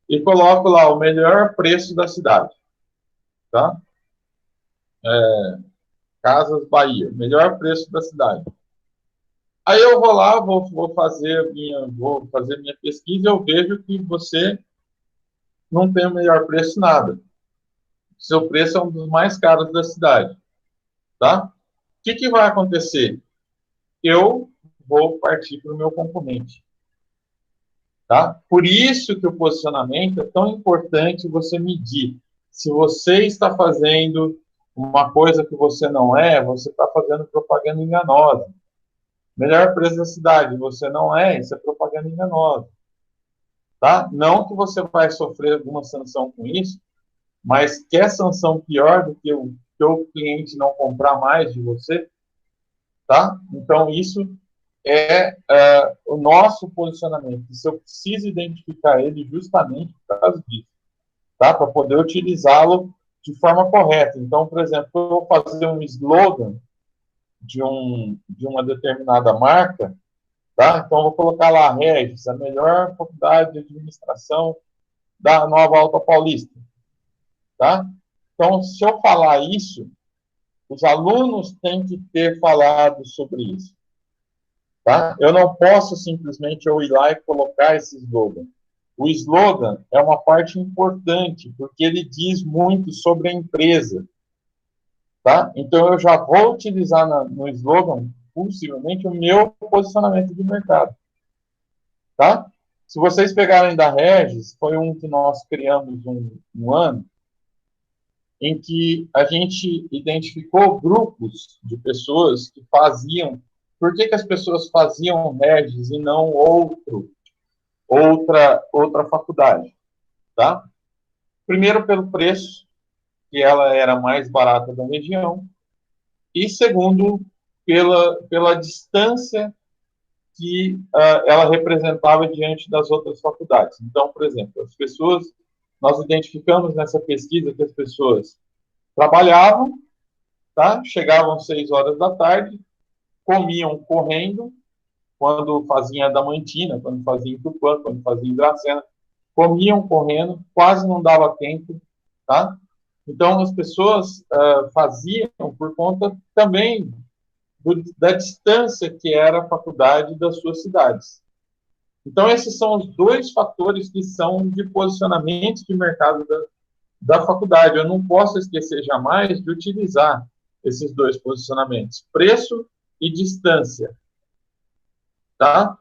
e coloco lá o melhor preço da cidade, tá? Casas Bahia, melhor preço da cidade. Aí eu vou lá, vou fazer minha pesquisa e eu vejo que você não tem o melhor preço nada. Seu preço é um dos mais caros da cidade, tá? O que vai acontecer? Eu vou partir para o meu concorrente, tá? Por isso que o posicionamento é tão importante você medir. Se você está fazendo uma coisa que você não é, você está fazendo propaganda enganosa. Melhor preço da cidade, você não é, isso é propaganda enganosa. Tá? Não que você vai sofrer alguma sanção com isso, mas quer sanção pior do que o teu cliente não comprar mais de você? Tá? Então, isso é o nosso posicionamento. Isso eu preciso identificar ele justamente por causa disso, tá? Para poder utilizá-lo de forma correta. Então, por exemplo, eu vou fazer um slogan de uma determinada marca, tá? Então, eu vou colocar lá, Regis, a melhor faculdade de administração da Nova Alta Paulista, tá? Então, se eu falar isso, os alunos têm que ter falado sobre isso, tá? Eu não posso simplesmente eu ir lá e colocar esse slogan. O slogan é uma parte importante, porque ele diz muito sobre a empresa, tá? Então, eu já vou utilizar no slogan, possivelmente, o meu posicionamento de mercado, tá? Se vocês pegarem da Regis, foi um que nós criamos um ano, em que a gente identificou grupos de pessoas que faziam. Por que as pessoas faziam Regis e não outra faculdade? Tá? Primeiro, pelo preço. que ela era a mais barata da região, e segundo, pela distância que ela representava diante das outras faculdades. Então, por exemplo, as pessoas, nós identificamos nessa pesquisa que as pessoas trabalhavam, tá? Chegavam às 6 horas da tarde, comiam correndo, quando faziam Adamantina, quando faziam Tupã, quando faziam Dracena, comiam correndo, quase não dava tempo, tá? Então, as pessoas faziam por conta também da distância que era a faculdade das suas cidades. Então, esses são os dois fatores que são de posicionamento de mercado da faculdade. Eu não posso esquecer jamais de utilizar esses dois posicionamentos, preço e distância. Tá?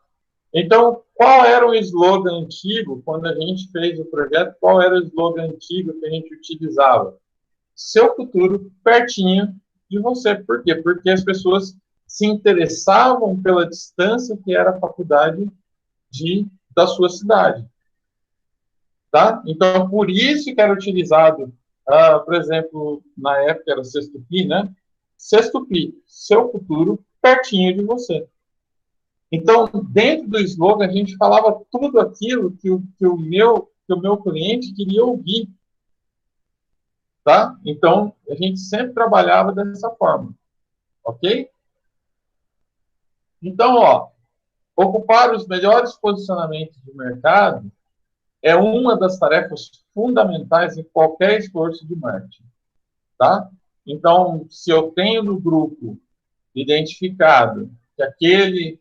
Então, qual era o slogan antigo, quando a gente fez o projeto, qual era o slogan antigo que a gente utilizava? Seu futuro pertinho de você. Por quê? Porque as pessoas se interessavam pela distância que era a faculdade da sua cidade. Tá? Então, por isso que era utilizado, por exemplo, na época era Sextupi, né? Sextupi, seu futuro pertinho de você. Então, dentro do slogan, a gente falava tudo aquilo que o meu cliente queria ouvir. Tá? Então, a gente sempre trabalhava dessa forma. Ok? Então, ocupar os melhores posicionamentos de mercado é uma das tarefas fundamentais em qualquer esforço de marketing. Tá? Então, se eu tenho no grupo identificado que aquele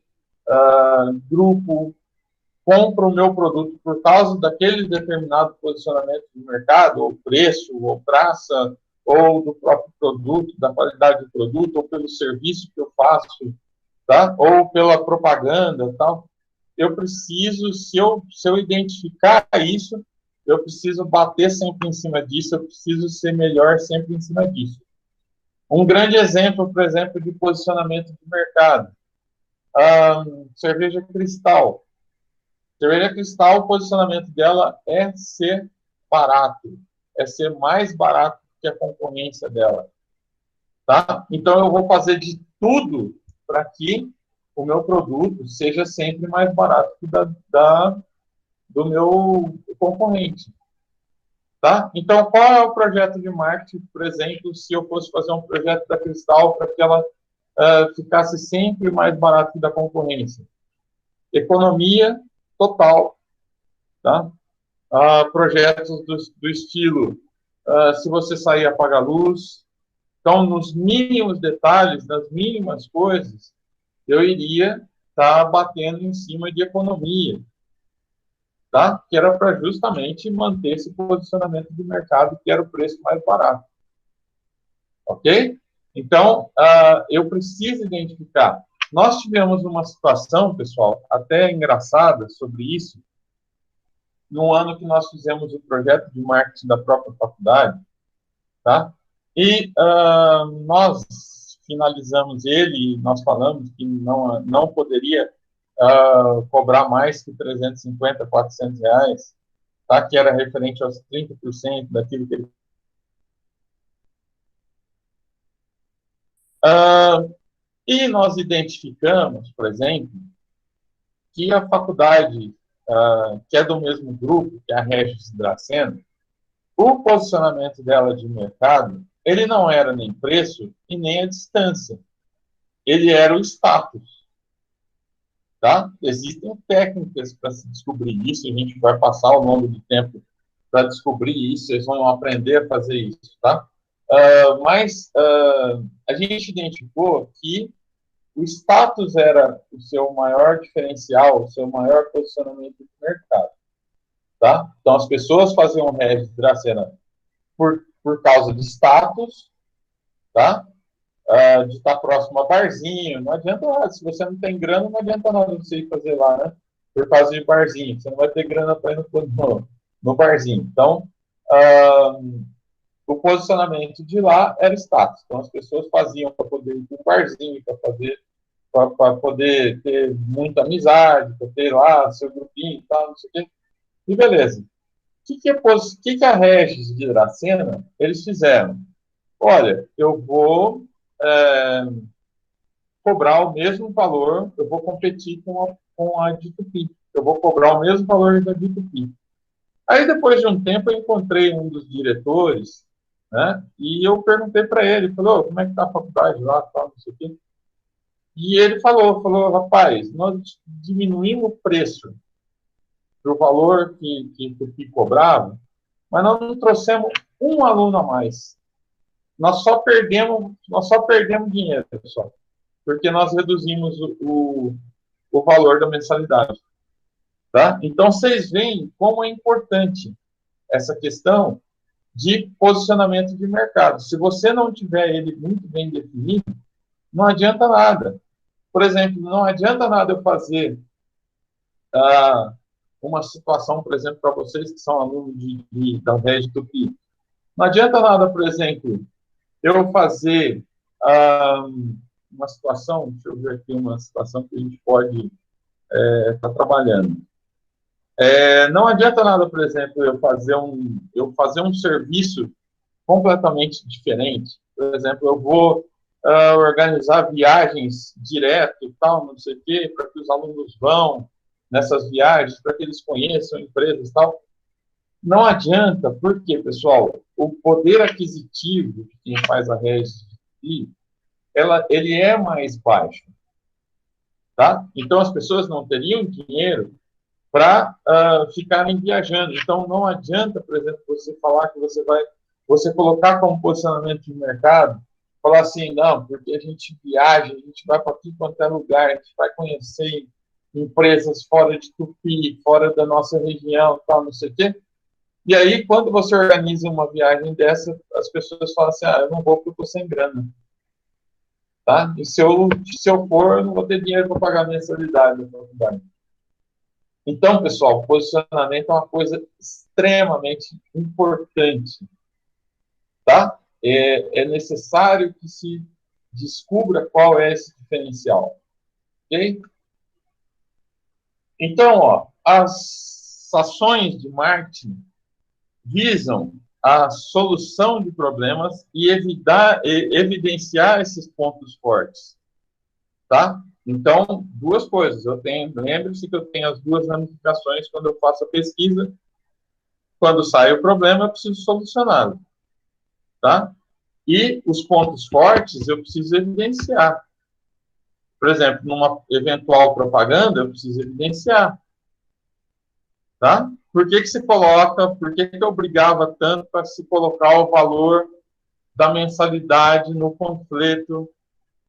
grupo compra o meu produto por causa daquele determinado posicionamento de mercado, ou preço, ou praça, ou do próprio produto, da qualidade do produto, ou pelo serviço que eu faço, tá? Ou pela propaganda, tal. Eu preciso, se eu identificar isso, eu preciso bater sempre em cima disso, eu preciso ser melhor sempre em cima disso. Um grande exemplo, por exemplo, de posicionamento de mercado. Cerveja Cristal. Cerveja Cristal, o posicionamento dela é ser barato, é ser mais barato que a concorrência dela. Tá? Então, eu vou fazer de tudo para que o meu produto seja sempre mais barato que do meu concorrente. Tá? Então, qual é o projeto de marketing, por exemplo, se eu fosse fazer um projeto da Cristal para que ela ficasse sempre mais barato que da concorrência? Economia total. Tá? Projetos do estilo, se você sair, apaga a luz. Então, nos mínimos detalhes, nas mínimas coisas, eu iria estar batendo em cima de economia, tá? Que era para justamente manter esse posicionamento de mercado, que era o preço mais barato. Ok? Então, eu preciso identificar. Nós tivemos uma situação, pessoal, até engraçada sobre isso, no ano que nós fizemos o projeto de marketing da própria faculdade, tá? E nós finalizamos ele, e nós falamos que não poderia cobrar mais que 350, 400 reais, tá? Que era referente aos 30% daquilo que ele... E nós identificamos, por exemplo, que a faculdade, que é do mesmo grupo, que é a Regis Dracena, o posicionamento dela de mercado, ele não era nem preço e nem a distância. Ele era o status. Tá? Existem técnicas para se descobrir isso, a gente vai passar ao longo do tempo para descobrir isso, vocês vão aprender a fazer isso. Tá? Mas a gente identificou que o status era o seu maior diferencial, o seu maior posicionamento de mercado. Tá? Então, as pessoas faziam o Regis Dracena por causa de status, tá? De estar próximo a barzinho. Não adianta, se você não tem grana, não adianta nada você ir fazer lá, né? Por causa de barzinho. Você não vai ter grana para ir no barzinho. Então, o posicionamento de lá era status. Então, as pessoas faziam para poder ir para o barzinho, para poder ter muita amizade, para ter lá seu grupinho e tal, não sei o quê. E beleza. que a Regis de Dracena, eles fizeram? Olha, eu vou cobrar o mesmo valor, eu vou competir com a D2P. Eu vou cobrar o mesmo valor da D2P. Aí, depois de um tempo, eu encontrei um dos diretores, né? E eu perguntei para ele, falou, como é que está a faculdade lá, tal, não sei o quê. E ele falou, rapaz, nós diminuímos o preço do valor que o Tupi cobrava, mas nós não trouxemos um aluno a mais. Nós só perdemos dinheiro, pessoal, porque nós reduzimos o valor da mensalidade. Tá? Então, vocês veem como é importante essa questão de posicionamento de mercado. Se você não tiver ele muito bem definido, não adianta nada. Por exemplo, não adianta nada eu fazer uma situação, por exemplo, para vocês que são alunos da Rede Tupi. Não adianta nada, por exemplo, eu fazer uma situação, deixa eu ver aqui uma situação que a gente pode estar trabalhando. Não adianta nada, por exemplo, eu fazer um serviço completamente diferente. Por exemplo, eu vou organizar viagens direto e tal, não sei o quê, para que os alunos vão nessas viagens, para que eles conheçam empresas e tal. Não adianta, porque, pessoal, o poder aquisitivo de quem faz a rede, ele é mais baixo. Tá? Então, as pessoas não teriam dinheiro para ficarem viajando. Então, não adianta, por exemplo, você falar que você colocar como posicionamento de mercado, falar assim, não, porque a gente viaja, a gente vai para tudo quanto é lugar, a gente vai conhecer empresas fora de Tupi, fora da nossa região, tal, não sei o quê. E aí, quando você organiza uma viagem dessa, as pessoas falam assim, eu não vou porque eu estou sem grana. Tá? E se eu for, eu não vou ter dinheiro para pagar a mensalidade da faculdade. Então, pessoal, posicionamento é uma coisa extremamente importante, tá? É necessário que se descubra qual é esse diferencial, ok? Então, as ações de marketing visam a solução de problemas e evidenciar esses pontos fortes, tá? Então, duas coisas. Lembre-se que eu tenho as duas ramificações quando eu faço a pesquisa. Quando sai o problema, eu preciso solucioná-lo, tá? E os pontos fortes eu preciso evidenciar. Por exemplo, numa eventual propaganda, eu preciso evidenciar, tá? Por que se coloca, por que eu brigava tanto para se colocar o valor da mensalidade no panfleto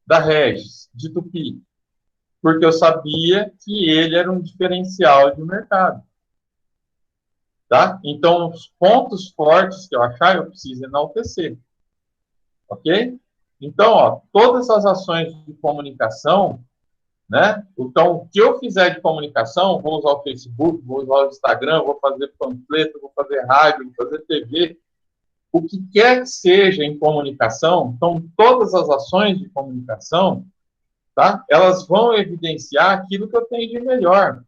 da Regis, de Tupi? Porque eu sabia que ele era um diferencial de mercado. Tá? Então, os pontos fortes que eu achar, eu preciso enaltecer. Ok? Então, todas as ações de comunicação, né? Então, o que eu fizer de comunicação, vou usar o Facebook, vou usar o Instagram, vou fazer panfleto, vou fazer rádio, vou fazer TV, o que quer que seja em comunicação, então, todas as ações de comunicação, tá? Elas vão evidenciar aquilo que eu tenho de melhor,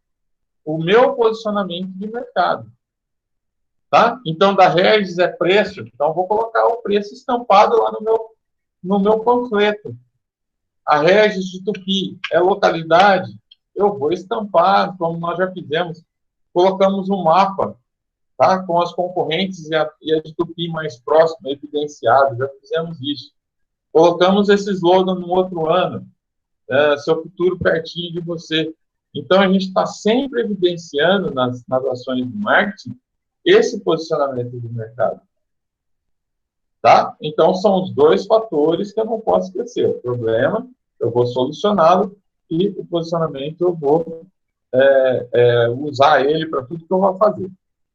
o meu posicionamento de mercado. Tá? Então, da Regis é preço, então vou colocar o preço estampado lá no meu panfleto. A Regis de Tupi é localidade, eu vou estampar, como nós já fizemos, colocamos um mapa, tá? Com as concorrentes e a de Tupi mais próxima, evidenciado, já fizemos isso. Colocamos esse slogan no outro ano, seu futuro pertinho de você. Então, a gente está sempre evidenciando nas ações de marketing esse posicionamento de mercado. Tá? Então, são os dois fatores que eu não posso esquecer. O problema, eu vou solucioná-lo, e o posicionamento, eu vou usar ele para tudo que eu vou fazer.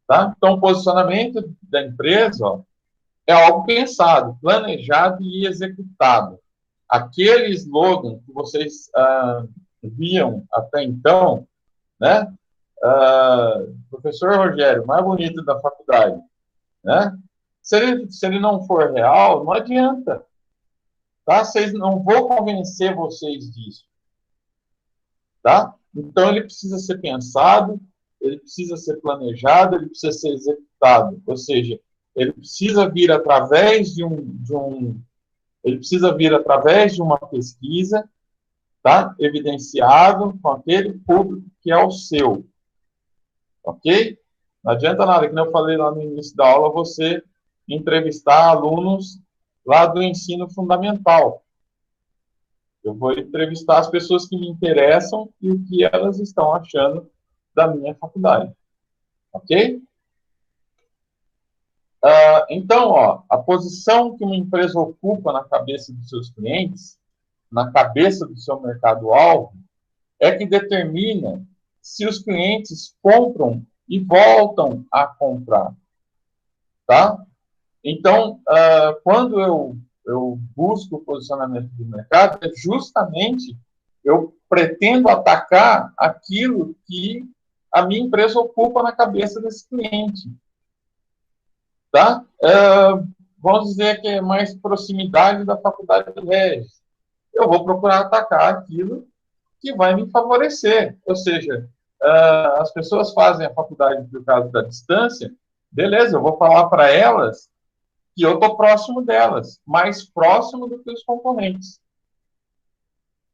Tá? Então, o posicionamento da empresa é algo pensado, planejado e executado. Aquele slogan que vocês viam até então, né? Professor Rogério, mais bonito da faculdade, né? Se ele não for real, não adianta, tá? Não vou convencer vocês disso, tá? Então, ele precisa ser pensado, ele precisa ser planejado, ele precisa ser executado. Ou seja, ele precisa vir através ele precisa vir através de uma pesquisa, tá? Evidenciado com aquele público que é o seu. Ok? Não adianta nada, como eu falei lá no início da aula, você entrevistar alunos lá do ensino fundamental. Eu vou entrevistar as pessoas que me interessam e o que elas estão achando da minha faculdade. Ok? Então, ó, a posição que uma empresa ocupa na cabeça dos seus clientes, na cabeça do seu mercado-alvo, é que determina se os clientes compram e voltam a comprar. Tá? Então, quando eu busco o posicionamento do mercado, é justamente eu pretendo atacar aquilo que a minha empresa ocupa na cabeça desse cliente. Tá? Vamos dizer que é mais proximidade da faculdade de Regis. Eu vou procurar atacar aquilo que vai me favorecer. Ou seja, as pessoas fazem a faculdade por causa da distância, beleza, eu vou falar para elas que eu estou próximo delas, mais próximo do que os concorrentes.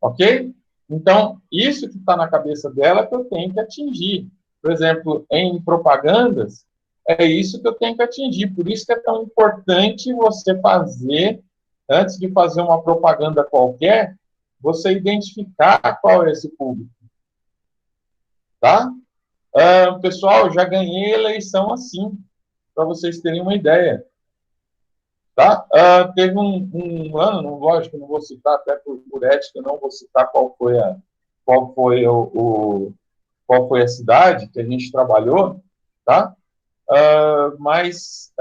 Ok? Então, isso que está na cabeça dela é que eu tenho que atingir. Por exemplo, em propagandas, é isso que eu tenho que atingir. Por isso que é tão importante você fazer, antes de fazer uma propaganda qualquer, você identificar qual é esse público. Tá? Pessoal, já ganhei eleição assim, para vocês terem uma ideia. Tá? Teve um ano, lógico, não vou citar, até por ética, não vou citar qual foi a cidade que a gente trabalhou, tá? Mas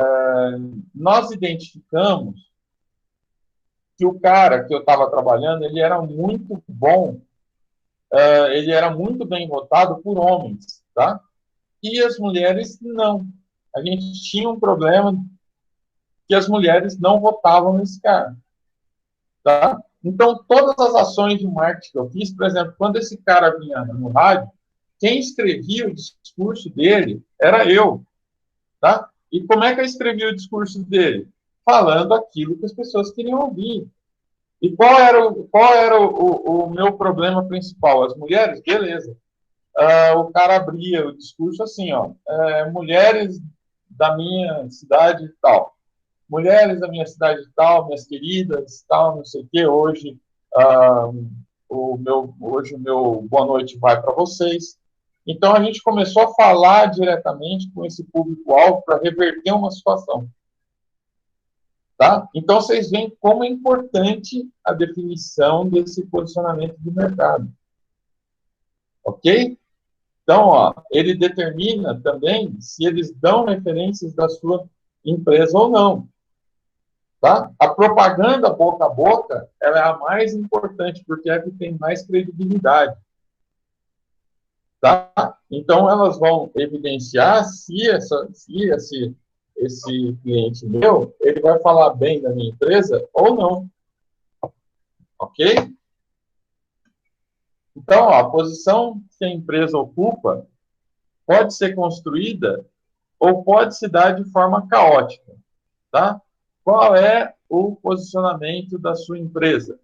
nós identificamos que o cara que eu estava trabalhando, ele era muito bom, ele era muito bem votado por homens, tá? E as mulheres não. A gente tinha um problema que as mulheres não votavam nesse cara. Tá? Então, todas as ações de marketing que eu fiz, por exemplo, quando esse cara vinha no rádio, quem escrevia o discurso dele era eu. Tá? E como é que eu escrevia o discurso dele? Falando aquilo que as pessoas queriam ouvir. E qual era o meu problema principal? As mulheres? Beleza. O cara abria o discurso assim, ó, mulheres da minha cidade e tal. Mulheres da minha cidade e tal, minhas queridas, tal, não sei o quê. Hoje o meu boa noite vai para vocês. Então, a gente começou a falar diretamente com esse público-alvo para reverter uma situação. Tá? Então, vocês veem como é importante a definição desse posicionamento de mercado. Ok? Então, ó, ele determina também se eles dão referências da sua empresa ou não. Tá? A propaganda boca a boca ela é a mais importante, porque é a que tem mais credibilidade. Tá? Então, elas vão evidenciar se esse cliente meu ele vai falar bem da minha empresa ou não. Ok? Então, ó, a posição que a empresa ocupa pode ser construída ou pode se dar de forma caótica. Tá? Qual é o posicionamento da sua empresa?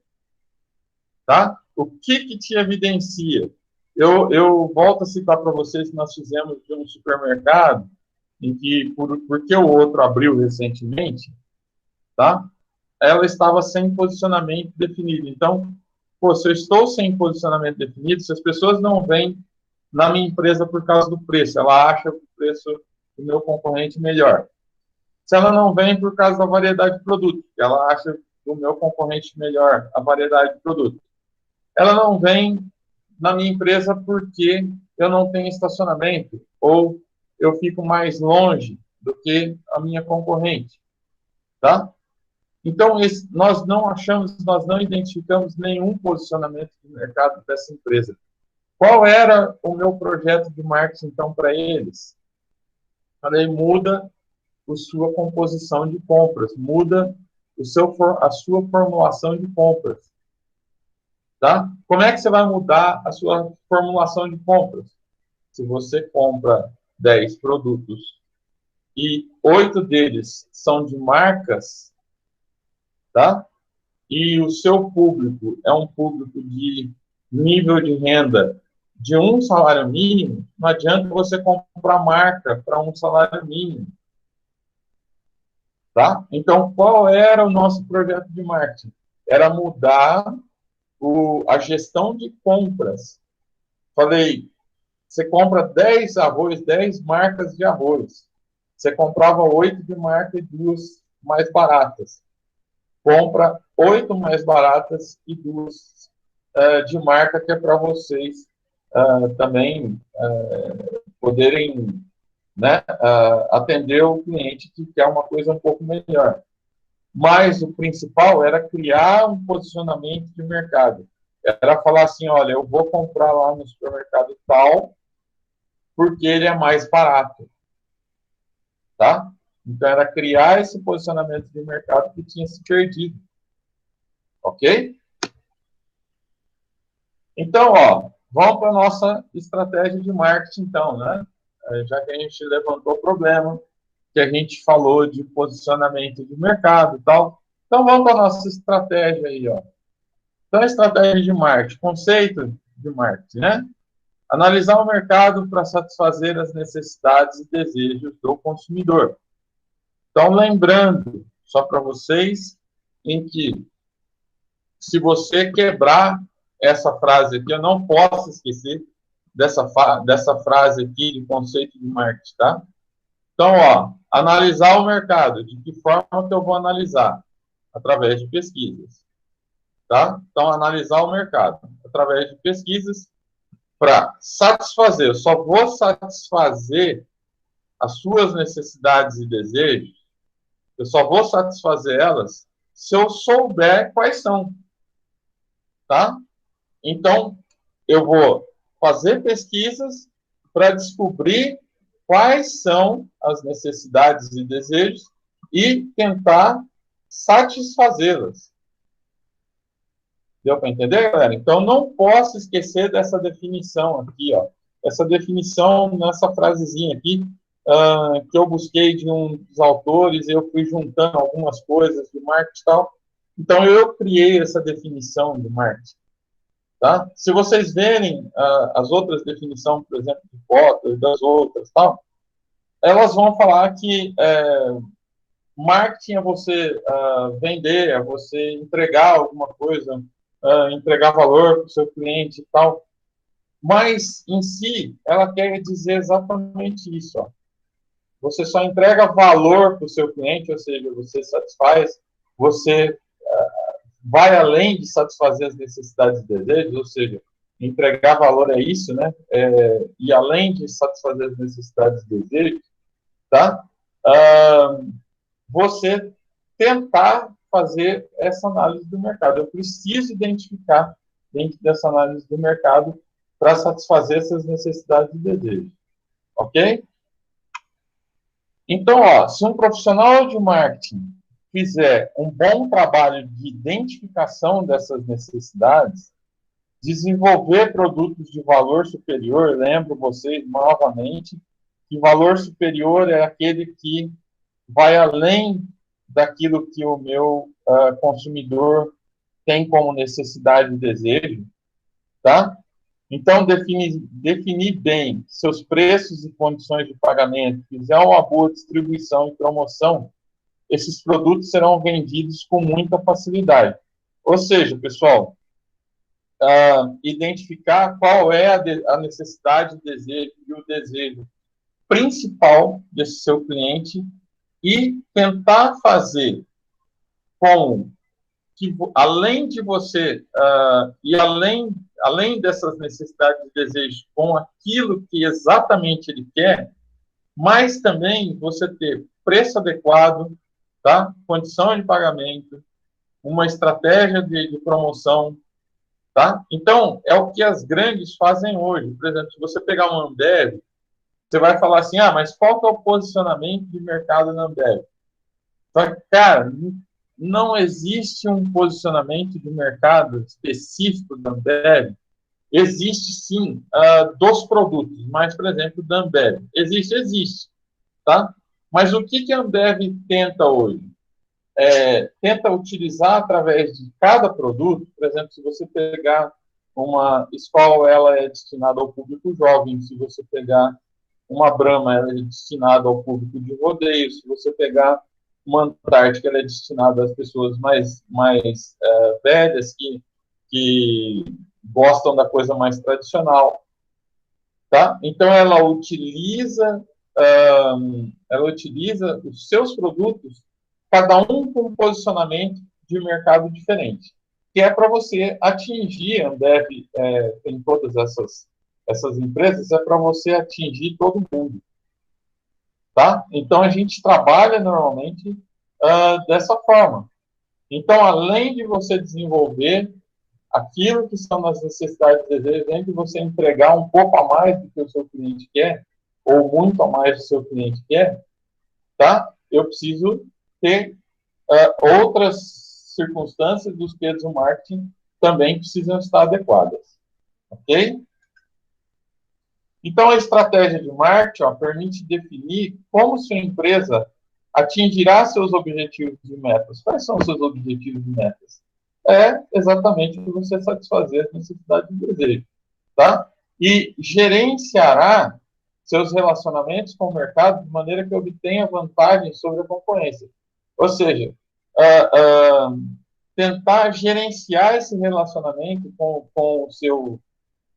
Tá? O que te evidencia? Eu volto a citar para vocês que nós fizemos de um supermercado em que, porque o outro abriu recentemente, tá? Ela estava sem posicionamento definido. Então, se eu estou sem posicionamento definido, se as pessoas não vêm na minha empresa por causa do preço, ela acha o preço do meu concorrente melhor. Se ela não vem por causa da variedade de produto, ela acha do meu concorrente melhor a variedade de produto. Ela não vem na minha empresa porque eu não tenho estacionamento ou eu fico mais longe do que a minha concorrente, tá? Então, nós não identificamos nenhum posicionamento de mercado dessa empresa. Qual era o meu projeto de marketing, então, para eles? Falei, muda a sua composição de compras, muda a sua formulação de compras. Tá? Como é que você vai mudar a sua formulação de compras? se você compra 10 produtos e 8 deles são de marcas, tá? E o seu público é um público de nível de renda de um salário mínimo, não adianta você comprar marca para um salário mínimo. Tá? Então, qual era o nosso projeto de marketing? Era mudar a gestão de compras. Falei, você compra 10 arroz, 10 marcas de arroz. Você comprava 8 de marca e 2 mais baratas. Compra 8 mais baratas e 2 de marca, que é para vocês também poderem, né, atender o cliente que quer uma coisa um pouco melhor. Mas o principal era criar um posicionamento de mercado. Era falar assim, olha, eu vou comprar lá no supermercado tal, porque ele é mais barato. Tá? Então, era criar esse posicionamento de mercado que tinha se perdido. Ok? Então, ó, vamos para a nossa estratégia de marketing, então, né? Já que a gente levantou o problema, que a gente falou de posicionamento de mercado e tal. Então, vamos para a nossa estratégia aí, ó. Então, a estratégia de marketing, conceito de marketing, né? Analisar o mercado para satisfazer as necessidades e desejos do consumidor. Então, lembrando, só para vocês, em que se você quebrar essa frase aqui, eu não posso esquecer dessa frase aqui de conceito de marketing, tá? Então, ó, analisar o mercado. De que forma que eu vou analisar? Através de pesquisas, tá? Então, analisar o mercado através de pesquisas para satisfazer. Eu só vou satisfazer as suas necessidades e desejos, eu só vou satisfazer elas se eu souber quais são, tá? Então, eu vou fazer pesquisas para descobrir quais são as necessidades e desejos e tentar satisfazê-las. Deu para entender, galera? Então, não posso esquecer dessa definição aqui, ó. Essa definição nessa frasezinha aqui, que eu busquei de um dos autores, eu fui juntando algumas coisas de marketing e tal. Então, eu criei essa definição de marketing. Tá? Se vocês verem as outras definições, por exemplo, de Kotler, das outras, tal, elas vão falar que marketing é você vender, é você entregar alguma coisa, entregar valor para o seu cliente e tal. Mas, em si, ela quer dizer exatamente isso. Ó. Você só entrega valor para o seu cliente, ou seja, você satisfaz, você vai além de satisfazer as necessidades e desejos, ou seja, entregar valor é isso, né? E além de satisfazer as necessidades e desejos, tá? Você tentar fazer essa análise do mercado. Eu preciso identificar dentro dessa análise do mercado para satisfazer essas necessidades e desejos. Ok? Então, ó, se um profissional de marketing fizer um bom trabalho de identificação dessas necessidades, desenvolver produtos de valor superior, lembro vocês novamente, que valor superior é aquele que vai além daquilo que o meu consumidor tem como necessidade e desejo, tá? Então, definir bem seus preços e condições de pagamento, fizer uma boa distribuição e promoção, esses produtos serão vendidos com muita facilidade. Ou seja, pessoal, identificar qual é a necessidade, o desejo e o desejo principal desse seu cliente e tentar fazer com que, além de você, e além dessas necessidades e desejos, com aquilo que exatamente ele quer, mas também você ter preço adequado, tá? Condição de pagamento, uma estratégia de promoção, tá? Então, é o que as grandes fazem hoje. Por exemplo, se você pegar uma Ambev, você vai falar assim, mas qual que é o posicionamento de mercado na Ambev? Só que, cara, não existe um posicionamento de mercado específico da Ambev Existe, sim, dos produtos, mas, por exemplo, da Ambev. Existe, tá? Mas o que a Ambev tenta hoje? Tenta utilizar através de cada produto, por exemplo, se você pegar uma Skol, ela é destinada ao público jovem, se você pegar uma Brahma, ela é destinada ao público de rodeio, se você pegar uma Antártica, ela é destinada às pessoas mais velhas, que gostam da coisa mais tradicional, tá? Então, ela utiliza os seus produtos, cada um com um posicionamento de mercado diferente, que é para você atingir, a Ambev tem todas essas empresas, é para você atingir todo mundo, tá? Então, a gente trabalha normalmente dessa forma. Então, além de você desenvolver aquilo que são as necessidades e desejos, além de você entregar um pouco a mais do que o seu cliente quer, ou muito a mais do que o seu cliente quer, tá? Eu preciso ter outras circunstâncias dos que do marketing também precisam estar adequadas, ok? Então, a estratégia de marketing permite definir como sua empresa atingirá seus objetivos e metas. Quais são os seus objetivos e metas? É exatamente você satisfazer as necessidades e desejos, tá? E gerenciará seus relacionamentos com o mercado de maneira que obtenha vantagem sobre a concorrência. Ou seja, tentar gerenciar esse relacionamento com o seu...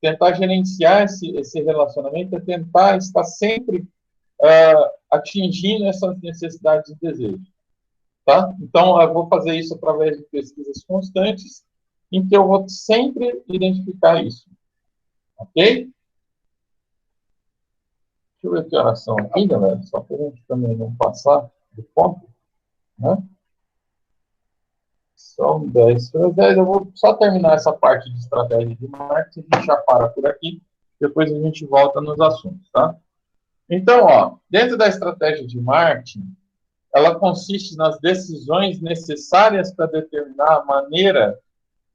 Tentar gerenciar esse relacionamento é tentar estar sempre atingindo essas necessidades e desejos. Tá? Então, eu vou fazer isso através de pesquisas constantes, em que eu vou sempre identificar isso. Ok? Deixa eu ver que horas são aqui, galera, só para a gente também não passar do ponto. Né? São 10 para 10. Eu vou só terminar essa parte de estratégia de marketing, a gente já para por aqui, depois a gente volta nos assuntos. Tá? Então, dentro da estratégia de marketing, ela consiste nas decisões necessárias para determinar a maneira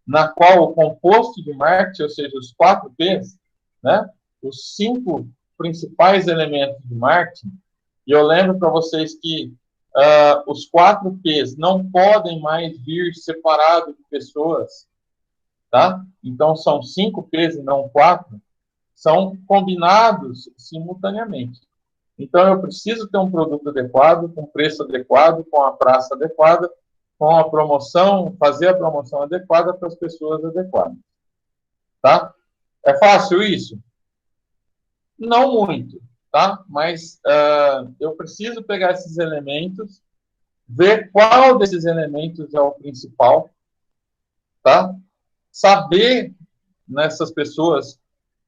na qual o composto de marketing, ou seja, os 4 P's, né, os 5 principais elementos de marketing, e eu lembro para vocês que os 4 P's não podem mais vir separados de pessoas, tá? Então, são 5 P's e não 4, são combinados simultaneamente. Então, eu preciso ter um produto adequado, com preço adequado, com a praça adequada, com a promoção, fazer a promoção adequada para as pessoas adequadas. Tá? É fácil isso? Não muito, tá? Mas eu preciso pegar esses elementos, ver qual desses elementos é o principal, tá? Saber nessas pessoas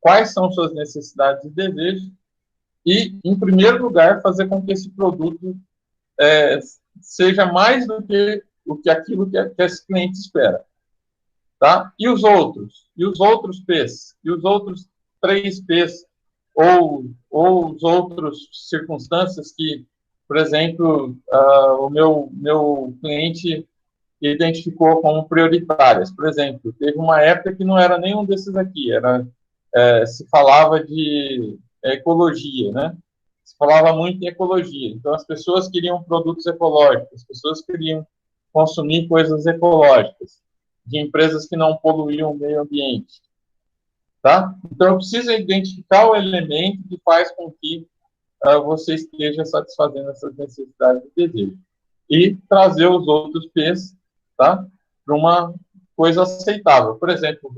quais são suas necessidades e desejos, e, em primeiro lugar, fazer com que esse produto seja mais do que aquilo que esse cliente espera. Tá? E os outros? E os outros P's? E os outros 3 P's? Ou os outros circunstâncias que, por exemplo, o meu cliente identificou como prioritárias. Por exemplo, teve uma época que não era nenhum desses aqui, se falava de ecologia, né? Se falava muito em ecologia. Então, as pessoas queriam produtos ecológicos, as pessoas queriam consumir coisas ecológicas, de empresas que não poluíam o meio ambiente. Tá? Então, eu preciso identificar o elemento que faz com que você esteja satisfazendo essas necessidades e desejos. E trazer os outros P's, tá? Para uma coisa aceitável. Por exemplo,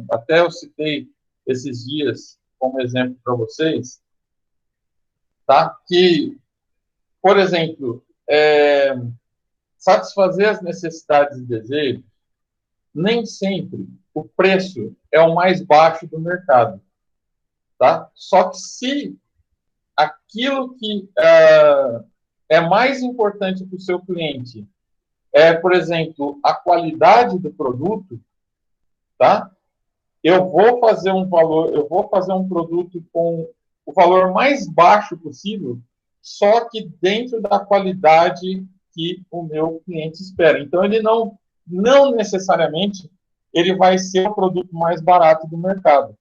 até eu citei esses dias como exemplo para vocês, tá? Que, por exemplo, satisfazer as necessidades e desejos, nem sempre o preço é o mais baixo do mercado, tá? Só que se aquilo que é mais importante para o seu cliente por exemplo, a qualidade do produto, tá? Eu vou fazer um produto com o valor mais baixo possível, só que dentro da qualidade que o meu cliente espera. Então, ele não necessariamente ele vai ser o produto mais barato do mercado.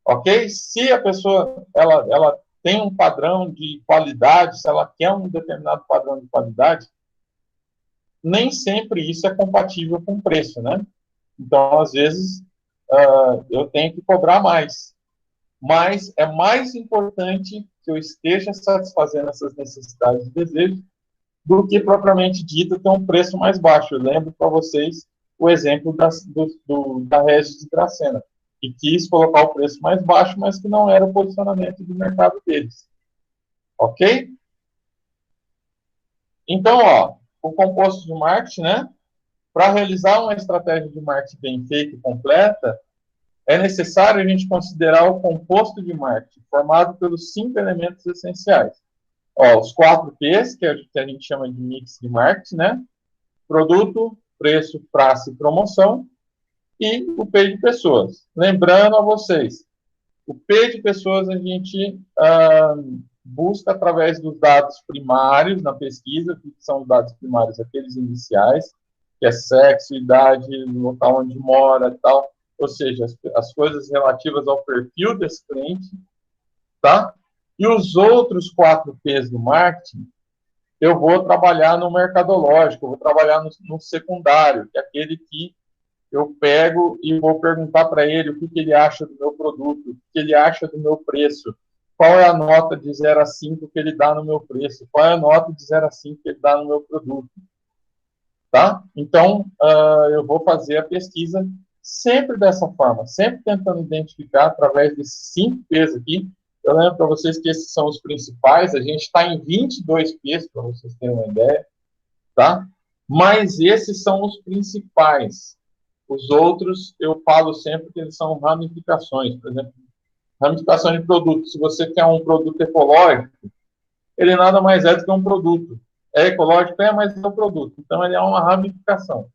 Ok? Se a pessoa ela tem um padrão de qualidade, se ela quer um determinado padrão de qualidade, nem sempre isso é compatível com o preço, né? Então, às vezes, eu tenho que cobrar mais. Mas é mais importante que eu esteja satisfazendo essas necessidades e desejos do que propriamente dito ter um preço mais baixo. Eu lembro para vocês o exemplo da Regis de Dracena, que quis colocar o preço mais baixo, mas que não era o posicionamento do mercado deles. Ok? Então, ó, o composto de marketing, né? Para realizar uma estratégia de marketing bem feita e completa, é necessário a gente considerar o composto de marketing, formado pelos 5 elementos essenciais. Ó, os 4 P's, que a gente chama de mix de marketing, né? Produto, preço, praça e promoção, e o P de pessoas. Lembrando a vocês, o P de pessoas a gente busca através dos dados primários na pesquisa, que são os dados primários, aqueles iniciais, que é sexo, idade, local onde mora e tal, ou seja, as coisas relativas ao perfil desse cliente, tá? E os outros 4 P's do marketing, eu vou trabalhar no mercadológico, eu vou trabalhar no secundário, que é aquele que eu pego e vou perguntar para ele o que ele acha do meu produto, o que ele acha do meu preço, qual é a nota de 0 a 5 que ele dá no meu preço, qual é a nota de 0 a 5 que ele dá no meu produto. Tá? Então, eu vou fazer a pesquisa sempre dessa forma, sempre tentando identificar através desses 5 P's aqui. Eu lembro para vocês que esses são os principais, a gente está em 22 P's, para vocês terem uma ideia, tá? Mas esses são os principais. Os outros, eu falo sempre que eles são ramificações. Por exemplo, ramificação de produto. Se você quer um produto ecológico, ele nada mais é do que um produto. É ecológico, mas é um produto. Então, ele é uma ramificação.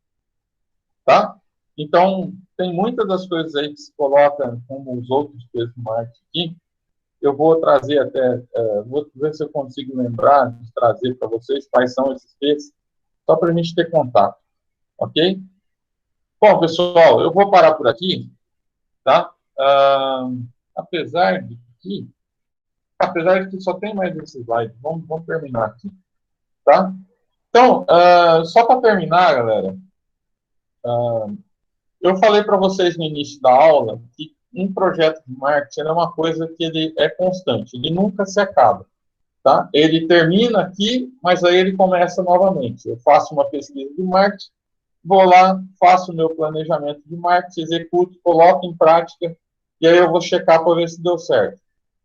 Tá? Então, tem muitas das coisas aí que se colocam como os outros P's do marketing aqui. Eu vou trazer até, vou ver se eu consigo lembrar de trazer para vocês quais são esses P's, só para a gente ter contato. Ok? Bom, pessoal, eu vou parar por aqui, tá? Apesar de que só tem mais esse slide, vamos terminar aqui, tá? Então, só para terminar, galera, eu falei para vocês no início da aula que um projeto de marketing é uma coisa que ele é constante, ele nunca se acaba, tá? Ele termina aqui, mas aí ele começa novamente. Eu faço uma pesquisa de marketing, vou lá, faço o meu planejamento de marketing, executo, coloco em prática, e aí eu vou checar para ver se deu certo.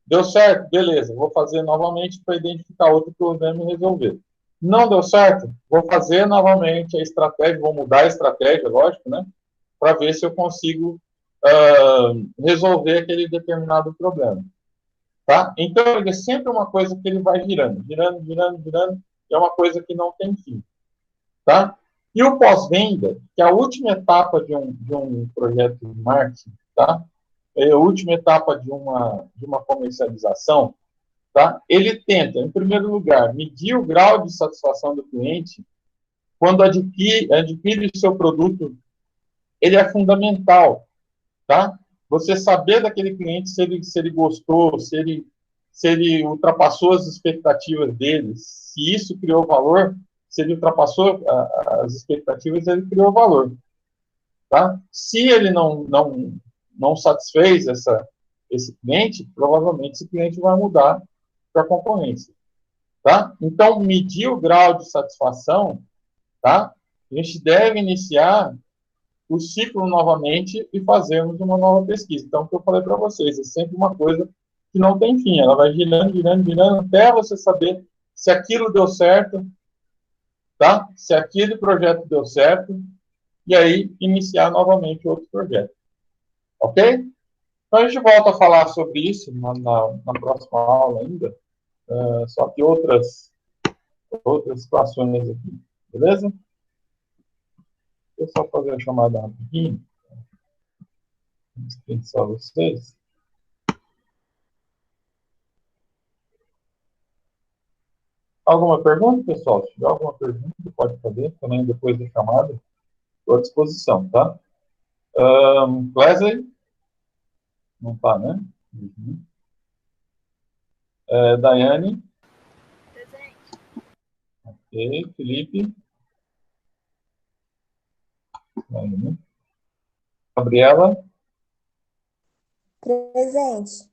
Deu certo? Beleza, vou fazer novamente para identificar outro problema e resolver. Não deu certo? Vou fazer novamente a estratégia, vou mudar a estratégia, lógico, né? Para ver se eu consigo resolver aquele determinado problema. Tá? Então, ele é sempre uma coisa que ele vai girando, girando, girando, girando, e é uma coisa que não tem fim. Tá? E o pós-venda, que é a última etapa de um projeto de marketing, tá? É a última etapa de uma comercialização, tá? Ele tenta, em primeiro lugar, medir o grau de satisfação do cliente quando adquire o seu produto. Ele é fundamental, tá? Você saber daquele cliente se ele gostou, se ele ultrapassou as expectativas dele, se isso criou valor, se ele ultrapassou as expectativas, ele criou valor, tá? Se ele não satisfez esse cliente, provavelmente esse cliente vai mudar para a concorrência, tá? Então, medir o grau de satisfação, tá? A gente deve iniciar o ciclo novamente e fazermos uma nova pesquisa. Então, o que eu falei para vocês, é sempre uma coisa que não tem fim, ela vai girando, girando, girando, até você saber se aquilo deu certo, tá? Se aquele projeto deu certo, e aí iniciar novamente outro projeto. Ok? Então, a gente volta a falar sobre isso na próxima aula ainda, só que outras situações aqui. Beleza? Deixa eu só fazer a chamada rapidinho. Dispensar vocês. Alguma pergunta, pessoal? Se tiver alguma pergunta, pode fazer também depois da chamada. Estou à disposição, tá? Wesley? Não tá, né? Uhum. Daiane? Presente. Ok. Felipe? Daiane. Gabriela? Presente.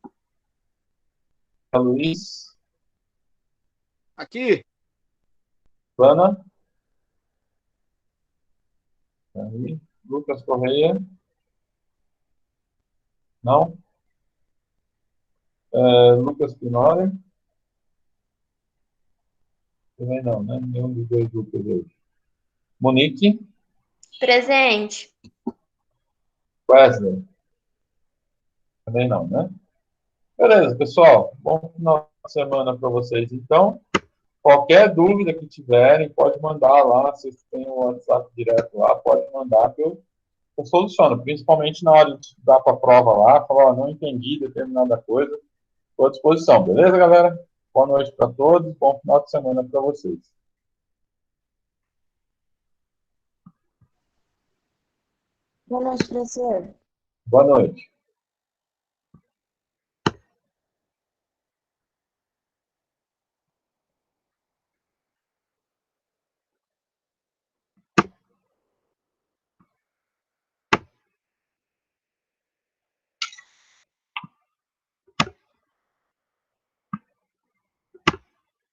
Luiz? Aqui. Ana? Aí. Lucas Correia? Não? Lucas Pinori? Também não, né? Nenhum dos dois Lucas hoje. Monique? Presente. Wesley? Também não, né? Beleza, pessoal. Bom final de semana para vocês, então. Qualquer dúvida que tiverem, pode mandar lá. Vocês têm o WhatsApp direto lá, pode mandar que eu soluciono. Principalmente na hora de estudar para a prova lá, falar, ó, não entendi determinada coisa. Estou à disposição, beleza, galera? Boa noite para todos, bom final de semana para vocês. Boa noite, professor. Boa noite.